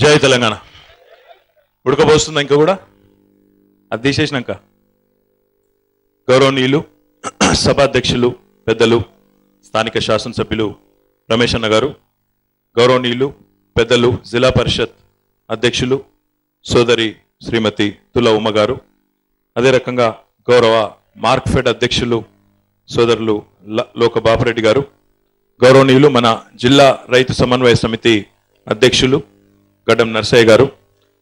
జై తెలంగాణ. ఉడకబోస్తుందా ఇంకా కూడా? అది తీసేసినాక గౌరవనీయులు సభాధ్యక్షులు పెద్దలు స్థానిక శాసనసభ్యులు రమేష్ అన్న గారు, గౌరవనీయులు పెద్దలు జిల్లా పరిషత్ అధ్యక్షులు సోదరి శ్రీమతి తుల ఉమ్మ గారు, అదే రకంగా గౌరవ మార్క్ఫెడ్ అధ్యక్షులు సోదరులు లోక బాపురెడ్డి గారు, గౌరవనీయులు మన జిల్లా రైతు సమన్వయ సమితి అధ్యక్షులు గడ్డం నర్సయ్య గారు,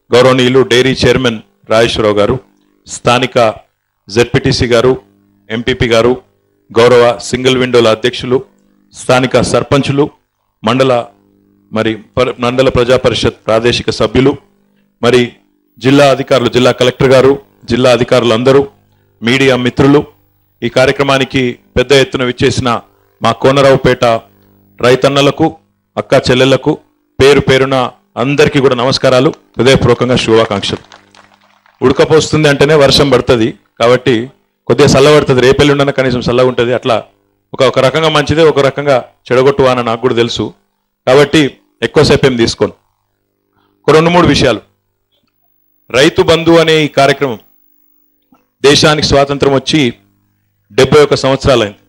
గౌరవనీయులు డైరీ చైర్మన్ రాజేశ్వరరావు గారు, స్థానిక జెడ్పీటీసీ గారు, ఎంపీపీ గారు, గౌరవ సింగిల్ విండోల అధ్యక్షులు, స్థానిక సర్పంచులు, మండల ప్రజా పరిషత్ ప్రాదేశిక సభ్యులు, మరి జిల్లా అధికారులు, జిల్లా కలెక్టర్ గారు, జిల్లా అధికారులు అందరూ, మీడియా మిత్రులు, ఈ కార్యక్రమానికి పెద్ద ఎత్తున విచ్చేసిన మా కోనరావుపేట రైతన్నలకు, అక్క చెల్లెళ్లకు పేరు పేరున అందరికీ కూడా నమస్కారాలు, హృదయపూర్వకంగా శుభాకాంక్షలు. ఉడకపోస్తుంది అంటేనే వర్షం పడుతుంది కాబట్టి కొద్దిగా చల్లబడుతుంది, రేపెల్లుండన కనీసం చల్లగా ఉంటుంది. అట్లా ఒక రకంగా మంచిదే, ఒక రకంగా చెడగొట్టువా అని నాకు కూడా తెలుసు. కాబట్టి ఎక్కువసేపు ఏం తీసుకోను. ఒక 2-3 విషయాలు. రైతు బంధు అనే ఈ కార్యక్రమం దేశానికి స్వాతంత్రం వచ్చి 71 సంవత్సరాలైంది.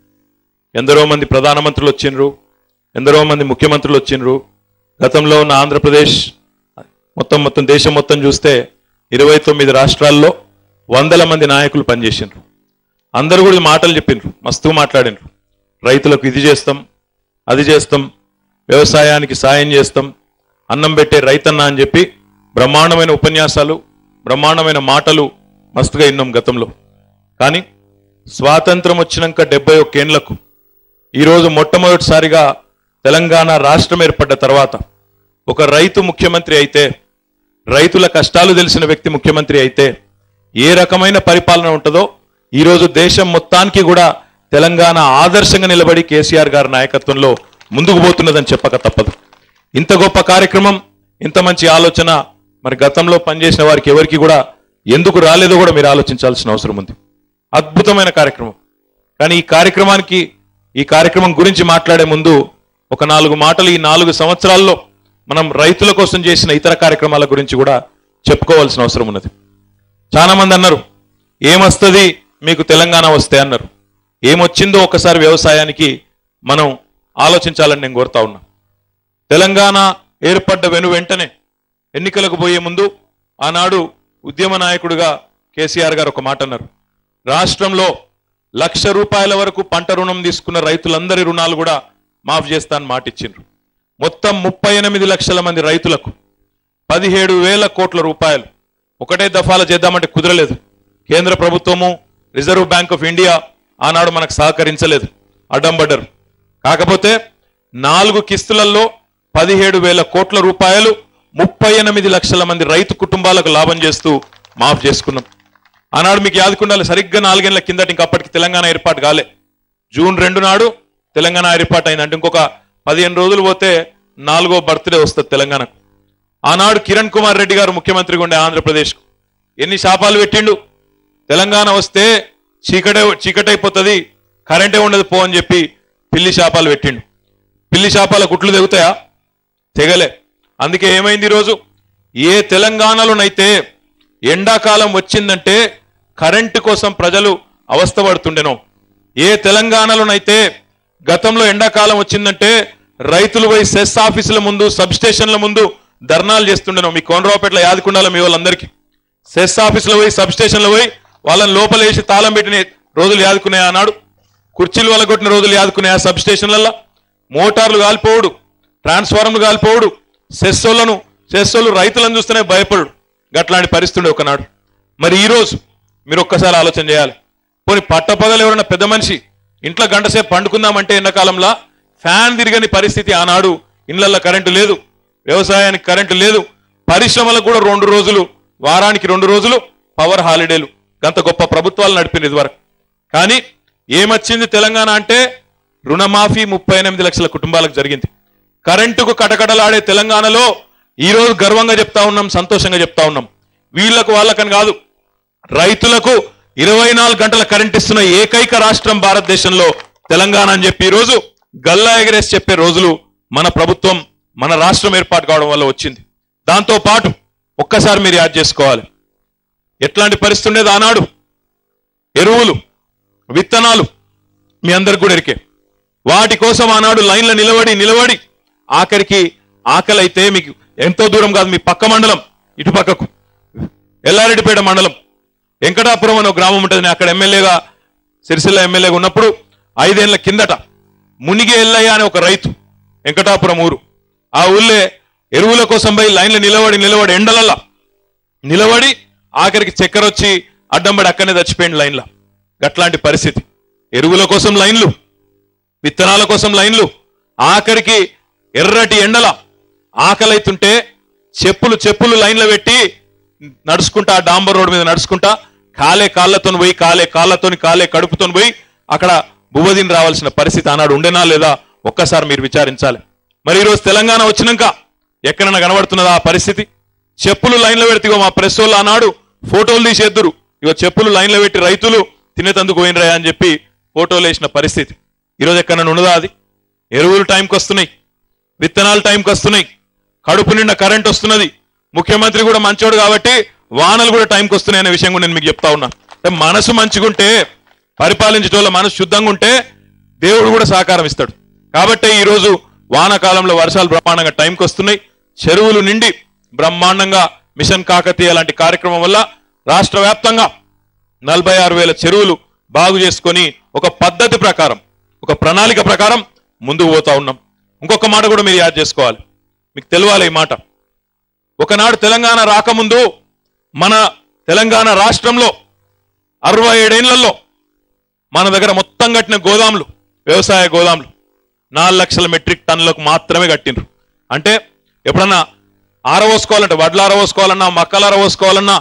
ఎందరో మంది ప్రధానమంత్రులు వచ్చిండ్రు, ఎందరో మంది ముఖ్యమంత్రులు వచ్చిండ్రు. గతంలో ఉన్న ఆంధ్రప్రదేశ్ మొత్తం దేశం మొత్తం చూస్తే 29 రాష్ట్రాల్లో 100 మంది నాయకులు పనిచేసిండ్రు. అందరూ కూడా మాటలు చెప్పిండ్రు, మస్తు మాట్లాడినరు. రైతులకు ఇది చేస్తాం, అది చేస్తాం, వ్యవసాయానికి సాయం చేస్తాం, అన్నం పెట్టే రైతన్న అని చెప్పి బ్రహ్మాండమైన ఉపన్యాసాలు, బ్రహ్మాండమైన మాటలు మస్తుగా విన్నాం గతంలో. కానీ స్వాతంత్రం వచ్చినాక 71 ఏళ్లకు ఈరోజు మొట్టమొదటిసారిగా తెలంగాణ రాష్ట్రం ఏర్పడ్డ తర్వాత ఒక రైతు ముఖ్యమంత్రి అయితే, రైతుల కష్టాలు తెలిసిన వ్యక్తి ముఖ్యమంత్రి అయితే ఏ రకమైన పరిపాలన ఉంటుందో ఈరోజు దేశం మొత్తానికి కూడా తెలంగాణ ఆదర్శంగా నిలబడి కేసీఆర్ గారి నాయకత్వంలో ముందుకు పోతున్నదని చెప్పక తప్పదు. ఇంత గొప్ప కార్యక్రమం, ఇంత మంచి ఆలోచన మరి గతంలో పనిచేసిన వారికి ఎవరికి కూడా ఎందుకు రాలేదో కూడా మీరు ఆలోచించాల్సిన అవసరం ఉంది. అద్భుతమైన కార్యక్రమం. కానీ ఈ కార్యక్రమం గురించి మాట్లాడే ముందు ఒక 4 మాటలు ఈ 4 సంవత్సరాల్లో మనం రైతుల కోసం చేసిన ఇతర కార్యక్రమాల గురించి కూడా చెప్పుకోవాల్సిన అవసరం ఉన్నది. చాలా మంది అన్నారు, ఏమొస్తుంది మీకు తెలంగాణ వస్తే అన్నారు. ఏమొచ్చిందో ఒకసారి వ్యవసాయానికి మనం ఆలోచించాలని నేను కోరుతా ఉన్నా. తెలంగాణ ఏర్పడ్డ వెంటనే ఎన్నికలకు పోయే ముందు ఆనాడు ఉద్యమ నాయకుడిగా కేసీఆర్ గారు ఒక మాట అన్నారు. రాష్ట్రంలో ₹1,00,000 వరకు పంట రుణం తీసుకున్న రైతులందరి రుణాలు కూడా మాఫ్ చేస్తానని మాట ఇచ్చిండ్రు. మొత్తం 38 లక్షల మంది రైతులకు 17,000 కోట్ల రూపాయలు ఒకటే దఫాలో చేద్దామంటే కుదరలేదు. కేంద్ర ప్రభుత్వము, రిజర్వ్ బ్యాంక్ ఆఫ్ ఇండియా ఆనాడు మనకు సహకరించలేదు, అడ్డంబడ్డరు. కాకపోతే 4 కిస్తులలో 17,000 కోట్ల రూపాయలు 38 లక్షల మంది రైతు కుటుంబాలకు లాభం చేస్తూ మాఫ్ చేసుకున్నాం. ఆనాడు మీకు యాదుకుండాలి, సరిగ్గా 4 ఏళ్ల కిందట ఇంకా అప్పటికి తెలంగాణ ఏర్పాటు కాలే. జూన్ 2 నాడు తెలంగాణ ఏర్పాటు అయింది. అంటే ఇంకొక 15 రోజులు పోతే 4వ బర్త్డే వస్తుంది తెలంగాణకు. ఆనాడు కిరణ్ కుమార్ రెడ్డి గారు ముఖ్యమంత్రిగా ఉండే ఆంధ్రప్రదేశ్కు ఎన్ని శాపాలు పెట్టిండు. తెలంగాణ వస్తే చీకటైపోతుంది, కరెంటే ఉండదు పో అని చెప్పి పిల్లి శాపాలు పెట్టిండు. పిల్లి శాపాల గుట్లు తెగుతాయా? తెగలే. అందుకే ఏమైంది, ఈరోజు ఏ తెలంగాణలోనైతే ఎండాకాలం వచ్చిందంటే కరెంటు కోసం ప్రజలు అవస్థపడుతుండెనో, ఏ తెలంగాణలోనైతే గతంలో ఎండాకాలం వచ్చిందంటే రైతులు పోయి సెస్ ఆఫీసుల ముందు, సబ్ స్టేషన్ల ముందు ధర్నాలు చేస్తుండెనో. మీ కోనరావుపేటలో యాదుకుండాలి మీ వాళ్ళందరికీ. సెస్ ఆఫీసులో పోయి, సబ్ స్టేషన్లో పోయి వాళ్ళని లోపలేసి తాళం పెట్టిన రోజులు యాదుకున్నాయి. ఆనాడు కుర్చీలు వలగొట్టిన రోజులు యాదుకున్నాయి. ఆ సబ్ స్టేషన్లలో మోటార్లు కాలిపోవుడు, ట్రాన్స్ఫార్మర్లు కాలిపోవుడు, సెస్సోళ్ళు రైతులను చూస్తేనే భయపడు. గట్లాంటి పరిస్థితి ఒకనాడు. మరి ఈరోజు మీరు ఒక్కసారి ఆలోచన చేయాలి. పోనీ పట్టపగలు ఎవరైనా పెద్ద మనిషి ఇంట్లో గంటసేపు పండుకుందామంటే ఎండాకాలంలో ఫ్యాన్ తిరగని పరిస్థితి. ఆనాడు ఇళ్లలో కరెంటు లేదు, వ్యవసాయానికి కరెంటు లేదు, పరిశ్రమలకు కూడా 2 రోజులు, వారానికి 2 రోజులు పవర్ హాలిడేలు. గంత గొప్ప ప్రభుత్వాలు నడిపింది ఇదివరకు. కానీ ఏమొచ్చింది తెలంగాణ అంటే రుణమాఫీ 38 లక్షల కుటుంబాలకు జరిగింది. కరెంటుకు కటకటలాడే తెలంగాణలో ఈరోజు గర్వంగా చెప్తా ఉన్నాం, సంతోషంగా చెప్తా ఉన్నాం. వాళ్ళకని కాదు, రైతులకు 24 గంటల కరెంట్ ఇస్తున్న ఏకైక రాష్ట్రం భారతదేశంలో తెలంగాణ అని చెప్పి ఈరోజు గల్లా ఎగరేసి చెప్పే రోజులు మన ప్రభుత్వం, మన రాష్ట్రం ఏర్పాటు కావడం వల్ల వచ్చింది. దాంతో పాటు ఒక్కసారి మీరు యాడ్ చేసుకోవాలి, ఎట్లాంటి పరిస్థితి ఉండేది ఆనాడు. ఎరువులు, విత్తనాలు మీ అందరికి కూడా ఎరికే. వాటి కోసం ఆనాడు లైన్లో నిలబడి ఆఖరికి ఆకలి అయితే మీకు ఎంతో దూరం కాదు, మీ పక్క మండలం ఇటు పక్కకు ఎల్లారెడ్డిపేట మండలం వెంకటాపురం అనే ఒక గ్రామం ఉంటుంది. అక్కడ ఎమ్మెల్యేగా, సిరిసిల్ల ఎమ్మెల్యేగా ఉన్నప్పుడు 5 ఏళ్ల కిందట మునిగి ఎల్లయ్య అనే ఒక రైతు, వెంకటాపురం ఊరు, ఆ ఊళ్ళే ఎరువుల కోసం పోయి లైన్లో నిలబడి ఎండలల్లా నిలబడి ఆఖరికి చక్కెర వచ్చి అడ్డం పడి అక్కడనే చచ్చిపోయింది లైన్లో. అట్లాంటి పరిస్థితి. ఎరువుల కోసం లైన్లు, విత్తనాల కోసం లైన్లు, ఆఖరికి ఎర్రటి ఎండల ఆకలైతుంటే చెప్పులు లైన్లో పెట్టి నడుచుకుంటా, డాంబర్ రోడ్డు మీద నడుచుకుంటా కాలే కడుపుతో పోయి అక్కడ బువ్వదిని రావాల్సిన పరిస్థితి ఆనాడు ఉండేనా లేదా ఒక్కసారి మీరు విచారించాలి. మరి ఈరోజు తెలంగాణ వచ్చినాక ఎక్కడన్నా కనబడుతున్నదా ఆ పరిస్థితి? చెప్పులు లైన్లో పెడితే మా ప్రెస్ వాళ్ళు ఆనాడు ఫోటోలు తీసేద్దరు, ఇగో చెప్పులు లైన్లో పెట్టి రైతులు తినేతందుకు పోయినరా అని చెప్పి ఫోటోలు వేసిన పరిస్థితి. ఈరోజు ఎక్కడన్నా ఉండదా అది? ఎరువులు టైంకి వస్తున్నాయి, విత్తనాలు టైంకి వస్తున్నాయి, కడుపు నిండా కరెంట్ వస్తున్నది. ముఖ్యమంత్రి కూడా మంచోడు కాబట్టి వానలు కూడా టైంకి వస్తున్నాయి అనే విషయం కూడా నేను మీకు చెప్తా ఉన్నా. మనసు మంచిగుంటే, పరిపాలించడంలో మనసు శుద్ధంగా ఉంటే దేవుడు కూడా సహకారం ఇస్తాడు. కాబట్టి ఈరోజు వానాకాలంలో వర్షాలు బ్రహ్మాండంగా టైంకి వస్తున్నాయి. చెరువులు నిండి బ్రహ్మాండంగా మిషన్ కాకతీయ లాంటి కార్యక్రమం వల్ల రాష్ట్ర వ్యాప్తంగా 46,000 చెరువులు బాగు చేసుకొని ఒక పద్ధతి ప్రకారం, ఒక ప్రణాళిక ప్రకారం ముందుకు పోతా ఉన్నాం. ఇంకొక మాట కూడా మీరు యాడ్ చేసుకోవాలి, మీకు తెలియాలి ఈ మాట. ఒకనాడు తెలంగాణ రాకముందు మన తెలంగాణ రాష్ట్రంలో 67 ఏళ్లలో మన దగ్గర మొత్తం కట్టిన గోదాములు, వ్యవసాయ గోదాములు 4 లక్షల మెట్రిక్ టన్నులకు మాత్రమే కట్టిండ్రు. అంటే ఎప్పుడన్నా ఆరవోసుకోవాలంటే, వడ్లు ఆరవోసుకోవాలన్నా, మక్కలు ఆరవోసుకోవాలన్నా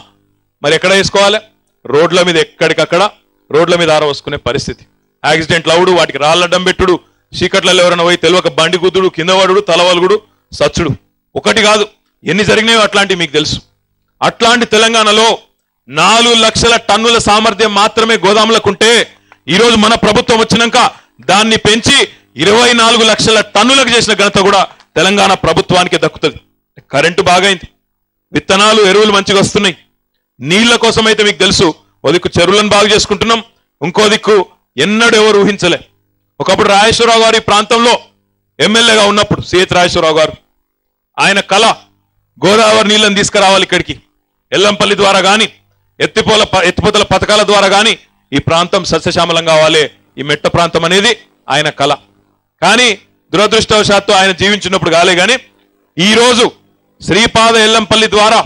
మరి ఎక్కడ వేసుకోవాలి? రోడ్ల మీద, ఎక్కడికక్కడ రోడ్ల మీద ఆరవోసుకునే పరిస్థితి. యాక్సిడెంట్లు అవుడు, వాటికి రాళ్ళడ్డం పెట్టుడు, చీకట్లలో ఎవరైనా పోయి తెలియక బండి గుద్దుడు, కింద పడుడు, తలవలుగుడు, సచ్చుడు, ఒకటి కాదు ఎన్ని జరిగినాయో అట్లాంటివి మీకు తెలుసు. అట్లాంటి తెలంగాణలో 4 లక్షల టన్నుల సామర్థ్యం మాత్రమే గోదాములకుంటే ఈరోజు మన ప్రభుత్వం వచ్చినాక దాన్ని పెంచి 24 లక్షల టన్నులకు చేసిన ఘనత కూడా తెలంగాణ ప్రభుత్వానికి దక్కుతుంది. కరెంటు బాగైంది, విత్తనాలు, ఎరువులు మంచిగా వస్తున్నాయి. నీళ్ల కోసం అయితే మీకు తెలుసు, ఓ దిక్కు చెరువులను బాగు చేసుకుంటున్నాం, ఇంకో దిక్కు ఎన్నడూ ఎవరు ఊహించలే. ఒకప్పుడు రాజేశ్వరరావు గారు ఈ ప్రాంతంలో ఎమ్మెల్యేగా ఉన్నప్పుడు, సిహెచ్ రాజేశ్వరరావు గారు, ఆయన కళ గోదావరి నీళ్ళని తీసుకురావాలి ఇక్కడికి, ఎల్లంపల్లి ద్వారా కానీ ఎత్తిపోతల పథకాల ద్వారా కానీ ఈ ప్రాంతం సస్యశ్యామలం కావాలి, ఈ మెట్ట ప్రాంతం అనేది ఆయన కళ. కానీ దురదృష్టవశాత్తు ఆయన జీవించినప్పుడు కాలే. కానీ ఈరోజు శ్రీపాద ఎల్లంపల్లి ద్వారా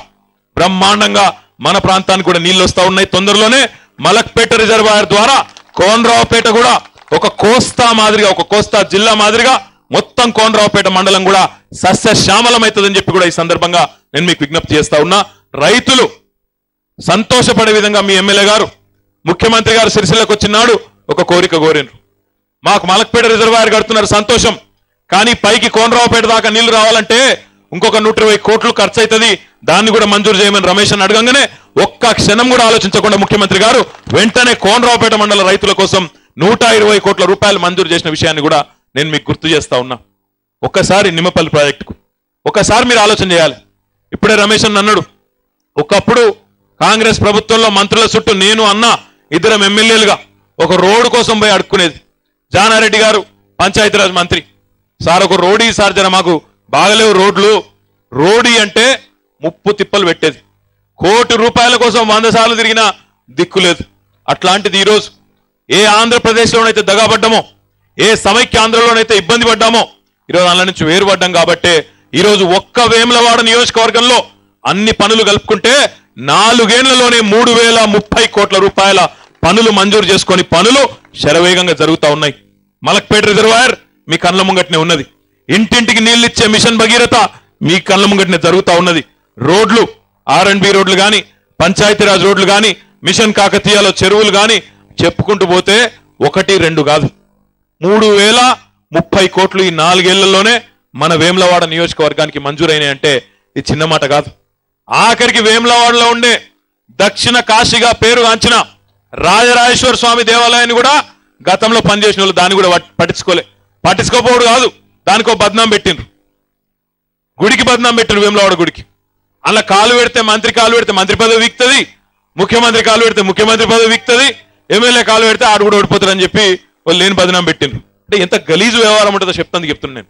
బ్రహ్మాండంగా మన ప్రాంతానికి కూడా నీళ్లు వస్తా ఉన్నాయి. తొందరలోనే మలక్పేట రిజర్వాయర్ ద్వారా కోనరావుపేట కూడా ఒక కోస్తా మాదిరిగా, ఒక కోస్తా జిల్లా మాదిరిగా మొత్తం కోనరావుపేట మండలం కూడా సస్యశ్యామలం అవుతుందని చెప్పి కూడా ఈ సందర్భంగా నేను మీకు విజ్ఞప్తి చేస్తా ఉన్నా. రైతులు సంతోషపడే విధంగా మీ ఎమ్మెల్యే గారు, ముఖ్యమంత్రి గారు సిరిసిల్లకు వచ్చినాడు ఒక కోరిక కోరినరు. మాకు మలక్పేట రిజర్వాయర్ కడుతున్నారు, సంతోషం, కానీ పైకి కోనరావుపేట దాకా నీళ్లు రావాలంటే ఇంకొక 120 కోట్లు ఖర్చు అవుతుంది, దాన్ని కూడా మంజూరు చేయమని రమేష్ అని అడగంగానే ఒక్క క్షణం కూడా ఆలోచించకుండా ముఖ్యమంత్రి గారు వెంటనే కోనరావుపేట మండల రైతుల కోసం 120 కోట్ల రూపాయలు మంజూరు చేసిన విషయాన్ని కూడా నేను మీకు గుర్తు చేస్తా ఉన్నా. ఒక్కసారి నిమ్మపల్లి ప్రాజెక్టుకు ఒకసారి మీరు ఆలోచన చేయాలి. ఇప్పుడే రమేష్ అని అన్నాడు, ఒకప్పుడు కాంగ్రెస్ ప్రభుత్వంలో మంత్రుల చుట్టూ నేను అన్న ఇద్దరం ఎమ్మెల్యేలుగా ఒక రోడ్డు కోసం పోయి అడుక్కునేది. జానారెడ్డి గారు పంచాయతీరాజ్ మంత్రి, సార్ ఒక రోడీ సార్, జర మాకు బాగలేవు రోడ్లు, రోడీ అంటే ముప్పు తిప్పలు పెట్టేది. ₹1 కోటి కోసం 100 సార్లు తిరిగినా దిక్కులేదు. అట్లాంటిది ఈరోజు ఏ ఆంధ్రప్రదేశ్లోనైతే దగాపడ్డామో, ఏ సమైక్య ఆంధ్రలోనైతే ఇబ్బంది పడ్డామో, ఈరోజు అందులో నుంచి వేరుపడ్డాం. కాబట్టే ఈరోజు ఒక్క వేములవాడ నియోజకవర్గంలో అన్ని పనులు కలుపుకుంటే 4 ఏళ్లలోనే 3030 కోట్ల రూపాయల పనులు మంజూరు చేసుకొని పనులు శరవేగంగా జరుగుతూ ఉన్నాయి. మలక్పేట రిజర్వాయర్ మీ కళ్ళ ముంగట్నే ఉన్నది. ఇంటింటికి నీళ్లు ఇచ్చే మిషన్ భగీరథ మీ కళ్ళ ముంగట్నే జరుగుతూ ఉన్నది. రోడ్లు, R&B రోడ్లు కానీ, పంచాయతీరాజ్ రోడ్లు కానీ, మిషన్ కాకతీయలో చెరువులు కానీ చెప్పుకుంటూ పోతే 1 2 కాదు 3030 కోట్లు ఈ 4 ఏళ్లలోనే మన వేములవాడ నియోజకవర్గానికి మంజూరైనాయి అంటే ఇది చిన్న మాట కాదు. ఆఖరికి వేములవాడలో ఉండే దక్షిణ కాశీగా పేరుగాంచిన రాజరాజేశ్వర స్వామి దేవాలయాన్ని కూడా గతంలో పనిచేసిన వాళ్ళు దాన్ని కూడా పట్టించుకోపోవడం కాదు, దానికో బద్నాం పెట్టిండ్రు, గుడికి బద్నాం పెట్టిండ్రు, వేములవాడ గుడికి. అలా కాలు పెడితే మంత్రి కాలు పెడితే మంత్రి పదవి వీక్తుంది, ముఖ్యమంత్రి కాలు పెడితే ముఖ్యమంత్రి పదవి వీక్తుంది, ఎమ్మెల్యే కాలు పెడితే ఆడు కూడా ఓడిపోతారని చెప్పి వాళ్ళు లేని బదనాం పెట్టిండ్రు. అంటే ఎంత గలీజు వ్యవహారం ఉంటుందో చెప్తున్నాను నేను.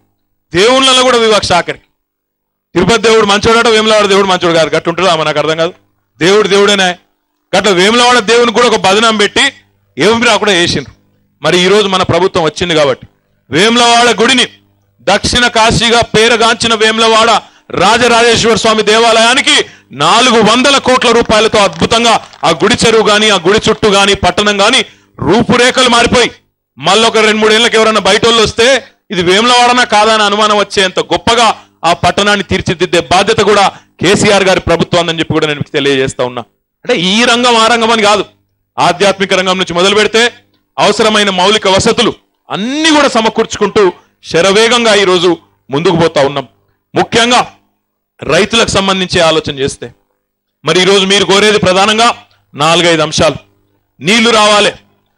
దేవుళ్ళలో కూడా వివక్ష ఆఖరికి. తిరుపతి దేవుడు మంచోడట, వేములవాడ దేవుడు మంచోడు కాదు, గట్టు ఉంటుందా నాకు అర్థం కాదు. దేవుడు దేవుడేనా, గట్ల వేములవాడ దేవుని కూడా ఒక బదనాం పెట్టి ఏమి రాకుండా చేసిండ్రు. మరి ఈ రోజు మన ప్రభుత్వం వచ్చింది కాబట్టి వేములవాడ గుడిని దక్షిణ కాశీగా పేరుగాంచిన వేములవాడ రాజరాజేశ్వర స్వామి దేవాలయానికి 400 కోట్ల రూపాయలతో అద్భుతంగా ఆ గుడి చెరువు గాని, ఆ గుడి చుట్టూ గాని, పట్టణం గాని రూపురేఖలు మారిపోయి మళ్ళొక 2-3 ఏళ్ళకి ఎవరన్నా బయట వాళ్ళు వస్తే ఇది వేములవాడనా కాదా అని అనుమానం వచ్చేంత గొప్పగా ఆ పట్టణాన్ని తీర్చిదిద్దే బాధ్యత కూడా కేసీఆర్ గారి ప్రభుత్వం అని చెప్పి కూడా నేను మీకు తెలియజేస్తా ఉన్నా. అంటే ఈ రంగం ఆ రంగం అని కాదు, ఆధ్యాత్మిక రంగం నుంచి మొదలు పెడితే అవసరమైన మౌలిక వసతులు అన్ని కూడా సమకూర్చుకుంటూ శరవేగంగా ఈరోజు ముందుకు పోతా ఉన్నాం. ముఖ్యంగా రైతులకు సంబంధించి ఆలోచన చేస్తే మరి ఈరోజు మీరు కోరేది ప్రధానంగా 4-5 అంశాలు. నీళ్లు రావాలి,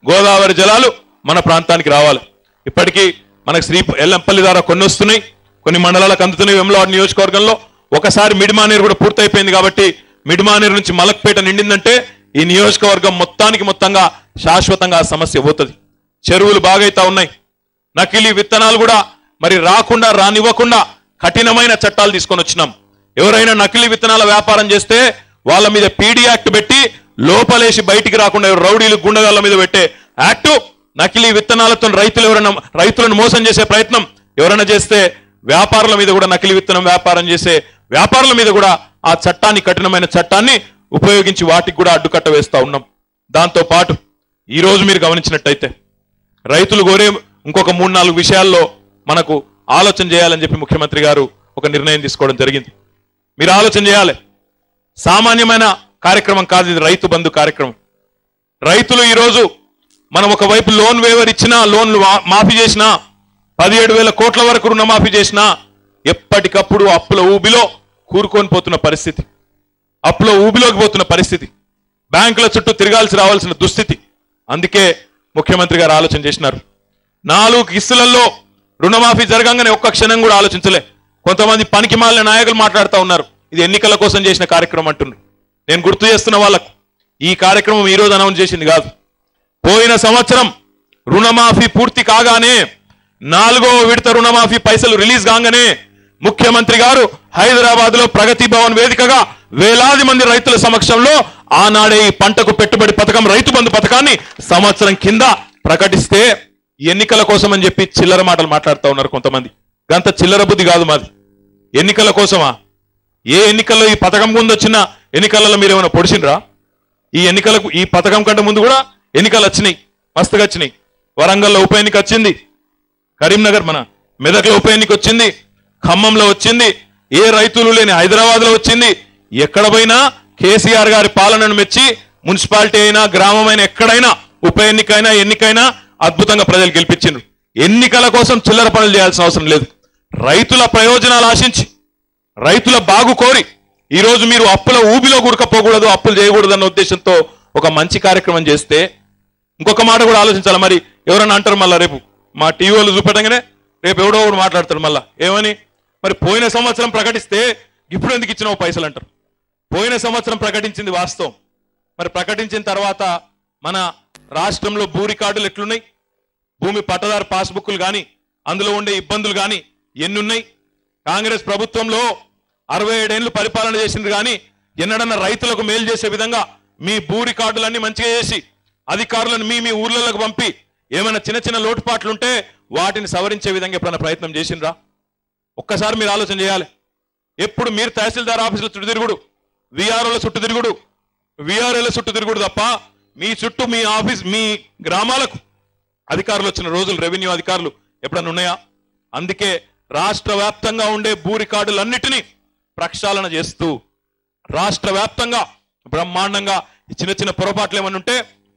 గోదావరి జలాలు మన ప్రాంతానికి రావాలి. ఇప్పటికీ మనకు ఎల్లంపల్లి ద్వారా కొన్ని వస్తున్నాయి, కొన్ని మండలాలకు అందుతున్నాయి. వేములవాడ నియోజకవర్గంలో ఒకసారి మిడిమానేరు కూడా పూర్తయిపోయింది కాబట్టి మిడిమానేరు నుంచి మలక్పేట నిండిందంటే ఈ నియోజకవర్గం మొత్తంగా శాశ్వతంగా ఆ సమస్య పోతుంది. చెరువులు బాగైతా ఉన్నాయి. నకిలీ విత్తనాలు కూడా మరి రాకుండా రానివ్వకుండా కఠినమైన చట్టాలు తీసుకొని వచ్చినాం. ఎవరైనా నకిలీ విత్తనాల వ్యాపారం చేస్తే వాళ్ళ మీద పీడీ యాక్ట్ పెట్టి లోపలేసి బయటికి రాకుండా రౌడీలు గుండగాళ్ళ మీద పెట్టే యాక్టు, నకిలీ విత్తనాలతో రైతులను మోసం చేసే ప్రయత్నం ఎవరైనా చేస్తే వ్యాపారుల మీద కూడా, నకిలీ విత్తనం వ్యాపారం చేసే వ్యాపారుల మీద కూడా ఆ చట్టాన్ని, కఠినమైన చట్టాన్ని ఉపయోగించి వాటికి కూడా అడ్డుకట్ట వేస్తా ఉన్నాం. దాంతో పాటు ఈ రోజు మీరు గమనించినట్టయితే రైతులు కోరే ఇంకొక 3-4 విషయాల్లో మనకు ఆలోచన చేయాలని చెప్పి ముఖ్యమంత్రి గారు ఒక నిర్ణయం తీసుకోవడం జరిగింది. మీరు ఆలోచన చేయాలి. సామాన్యమైన కార్యక్రమం కాదు ఇది, రైతు బంధు కార్యక్రమం. రైతులు ఈరోజు మనం ఒకవైపు లోన్ వేవర్ ఇచ్చినా, లోన్లు మాఫీ చేసినా, 17,000 కోట్ల వరకు రుణమాఫీ చేసినా ఎప్పటికప్పుడు అప్పుల ఊబిలో కూరుకొని పోతున్న పరిస్థితి, అప్పుల ఊబిలోకి పోతున్న పరిస్థితి, బ్యాంకుల చుట్టూ తిరగాల్సి రావాల్సిన దుస్థితి. అందుకే ముఖ్యమంత్రి గారు ఆలోచన చేసినారు. 4 కిస్తులలో రుణమాఫీ జరగంగానే ఒక్క క్షణం కూడా ఆలోచించలే. కొంతమంది పనికి మాలిన నాయకులు మాట్లాడుతూ ఉన్నారు, ఇది ఎన్నికల కోసం చేసిన కార్యక్రమం అంటున్నారు. నేను గుర్తు చేస్తున్న వాళ్ళకు ఈ కార్యక్రమం ఈ రోజు అనౌన్స్ చేసింది కాదు. పోయిన సంవత్సరం రుణమాఫీ పూర్తి కాగానే 4వ విడత రుణమాఫీ పైసలు రిలీజ్ కాగానే ముఖ్యమంత్రి గారు హైదరాబాద్ లో ప్రగతి భవన్ వేదికగా వేలాది మంది రైతుల సమక్షంలో ఆనాడే ఈ పంటకు పెట్టుబడి పథకం, రైతు బంధు పథకాన్ని సంవత్సరం కింద ప్రకటిస్తే ఎన్నికల కోసం అని చెప్పి చిల్లర మాటలు మాట్లాడుతూ ఉన్నారు కొంతమంది. గంత చిల్లర బుద్ధి కాదు మాది. ఎన్నికల కోసమా? ఏ ఎన్నికల్లో ఈ పథకం ముందు వచ్చిన ఎన్నికలలో మీరు ఏమైనా పొడిచిండ్రా? ఈ ఎన్నికలకు, ఈ పథకం కంటే ముందు కూడా ఎన్నికలు వచ్చినాయి, మస్తుగా వచ్చినాయి. వరంగల్లో ఉప ఎన్నిక వచ్చింది, కరీంనగర్ మన మెదక్లో ఉప ఎన్నిక వచ్చింది, ఖమ్మంలో వచ్చింది, ఏ రైతులు లేని హైదరాబాద్ లో వచ్చింది. ఎక్కడ పోయినా కేసీఆర్ గారి పాలనను మెచ్చి మున్సిపాలిటీ అయినా, గ్రామమైనా, ఎక్కడైనా ఉప ఎన్నికైనా, ఎన్నికైనా అద్భుతంగా ప్రజలు గెలిపించిండ్రు. ఎన్నికల కోసం చిల్లర పనులు చేయాల్సిన అవసరం లేదు. రైతుల ప్రయోజనాలు ఆశించి, రైతుల బాగు కోరి ఈరోజు మీరు అప్పుల ఊబిలో గురకపోకూడదు, అప్పులు చేయకూడదు అన్న ఉద్దేశంతో ఒక మంచి కార్యక్రమం చేస్తే ఇంకొక మాట కూడా ఆలోచించాలి. మరి ఎవరన్నా అంటారు మళ్ళా రేపు మా టీవీ వాళ్ళు చూపెట్టగానే రేపు ఎవడో ఒకడు మాట్లాడతారు మళ్ళా ఏమని, మరి పోయిన సంవత్సరం ప్రకటిస్తే ఇప్పుడు ఎందుకు ఇచ్చినావు పైసలు అంటారు. పోయిన సంవత్సరం ప్రకటించింది వాస్తవం. మరి ప్రకటించిన తర్వాత మన రాష్ట్రంలో భూ రికార్డులు ఎట్లున్నాయి, భూమి పట్టదారు పాస్బుక్లు కానీ, అందులో ఉండే ఇబ్బందులు కానీ ఎన్నున్నాయి? కాంగ్రెస్ ప్రభుత్వంలో 67 ఏళ్ళు పరిపాలన చేసింది కానీ ఎన్నడన్నా రైతులకు మేలు చేసే విధంగా మీ భూ రికార్డులన్నీ మంచిగా చేసి అధికారులను మీ ఊర్లలోకి పంపి ఏమైనా చిన్న చిన్న లోటుపాట్లుంటే వాటిని సవరించే విధంగా ఎప్పుడైనా ప్రయత్నం చేసిండ్రా? ఒక్కసారి మీరు ఆలోచన చేయాలి. ఎప్పుడు మీరు తహసీల్దార్ ఆఫీసుల చుట్టూ తిరుగుడు, విఆర్ఓల చుట్టూ తిరుగుడు, విఆర్ఓల చుట్టూ తిరుగుడు తప్ప మీ చుట్టూ, మీ ఆఫీస్, మీ గ్రామాలకు అధికారులు వచ్చిన రోజులు, రెవెన్యూ అధికారులు ఎప్పుడన్నా ఉన్నాయా? అందుకే రాష్ట్ర వ్యాప్తంగా ఉండే భూ రికార్డులన్నిటినీ ప్రక్షాళన చేస్తూ రాష్ట్ర వ్యాప్తంగా బ్రహ్మాండంగా చిన్న చిన్న పొరపాట్లు ఏమన్నా ఉంటే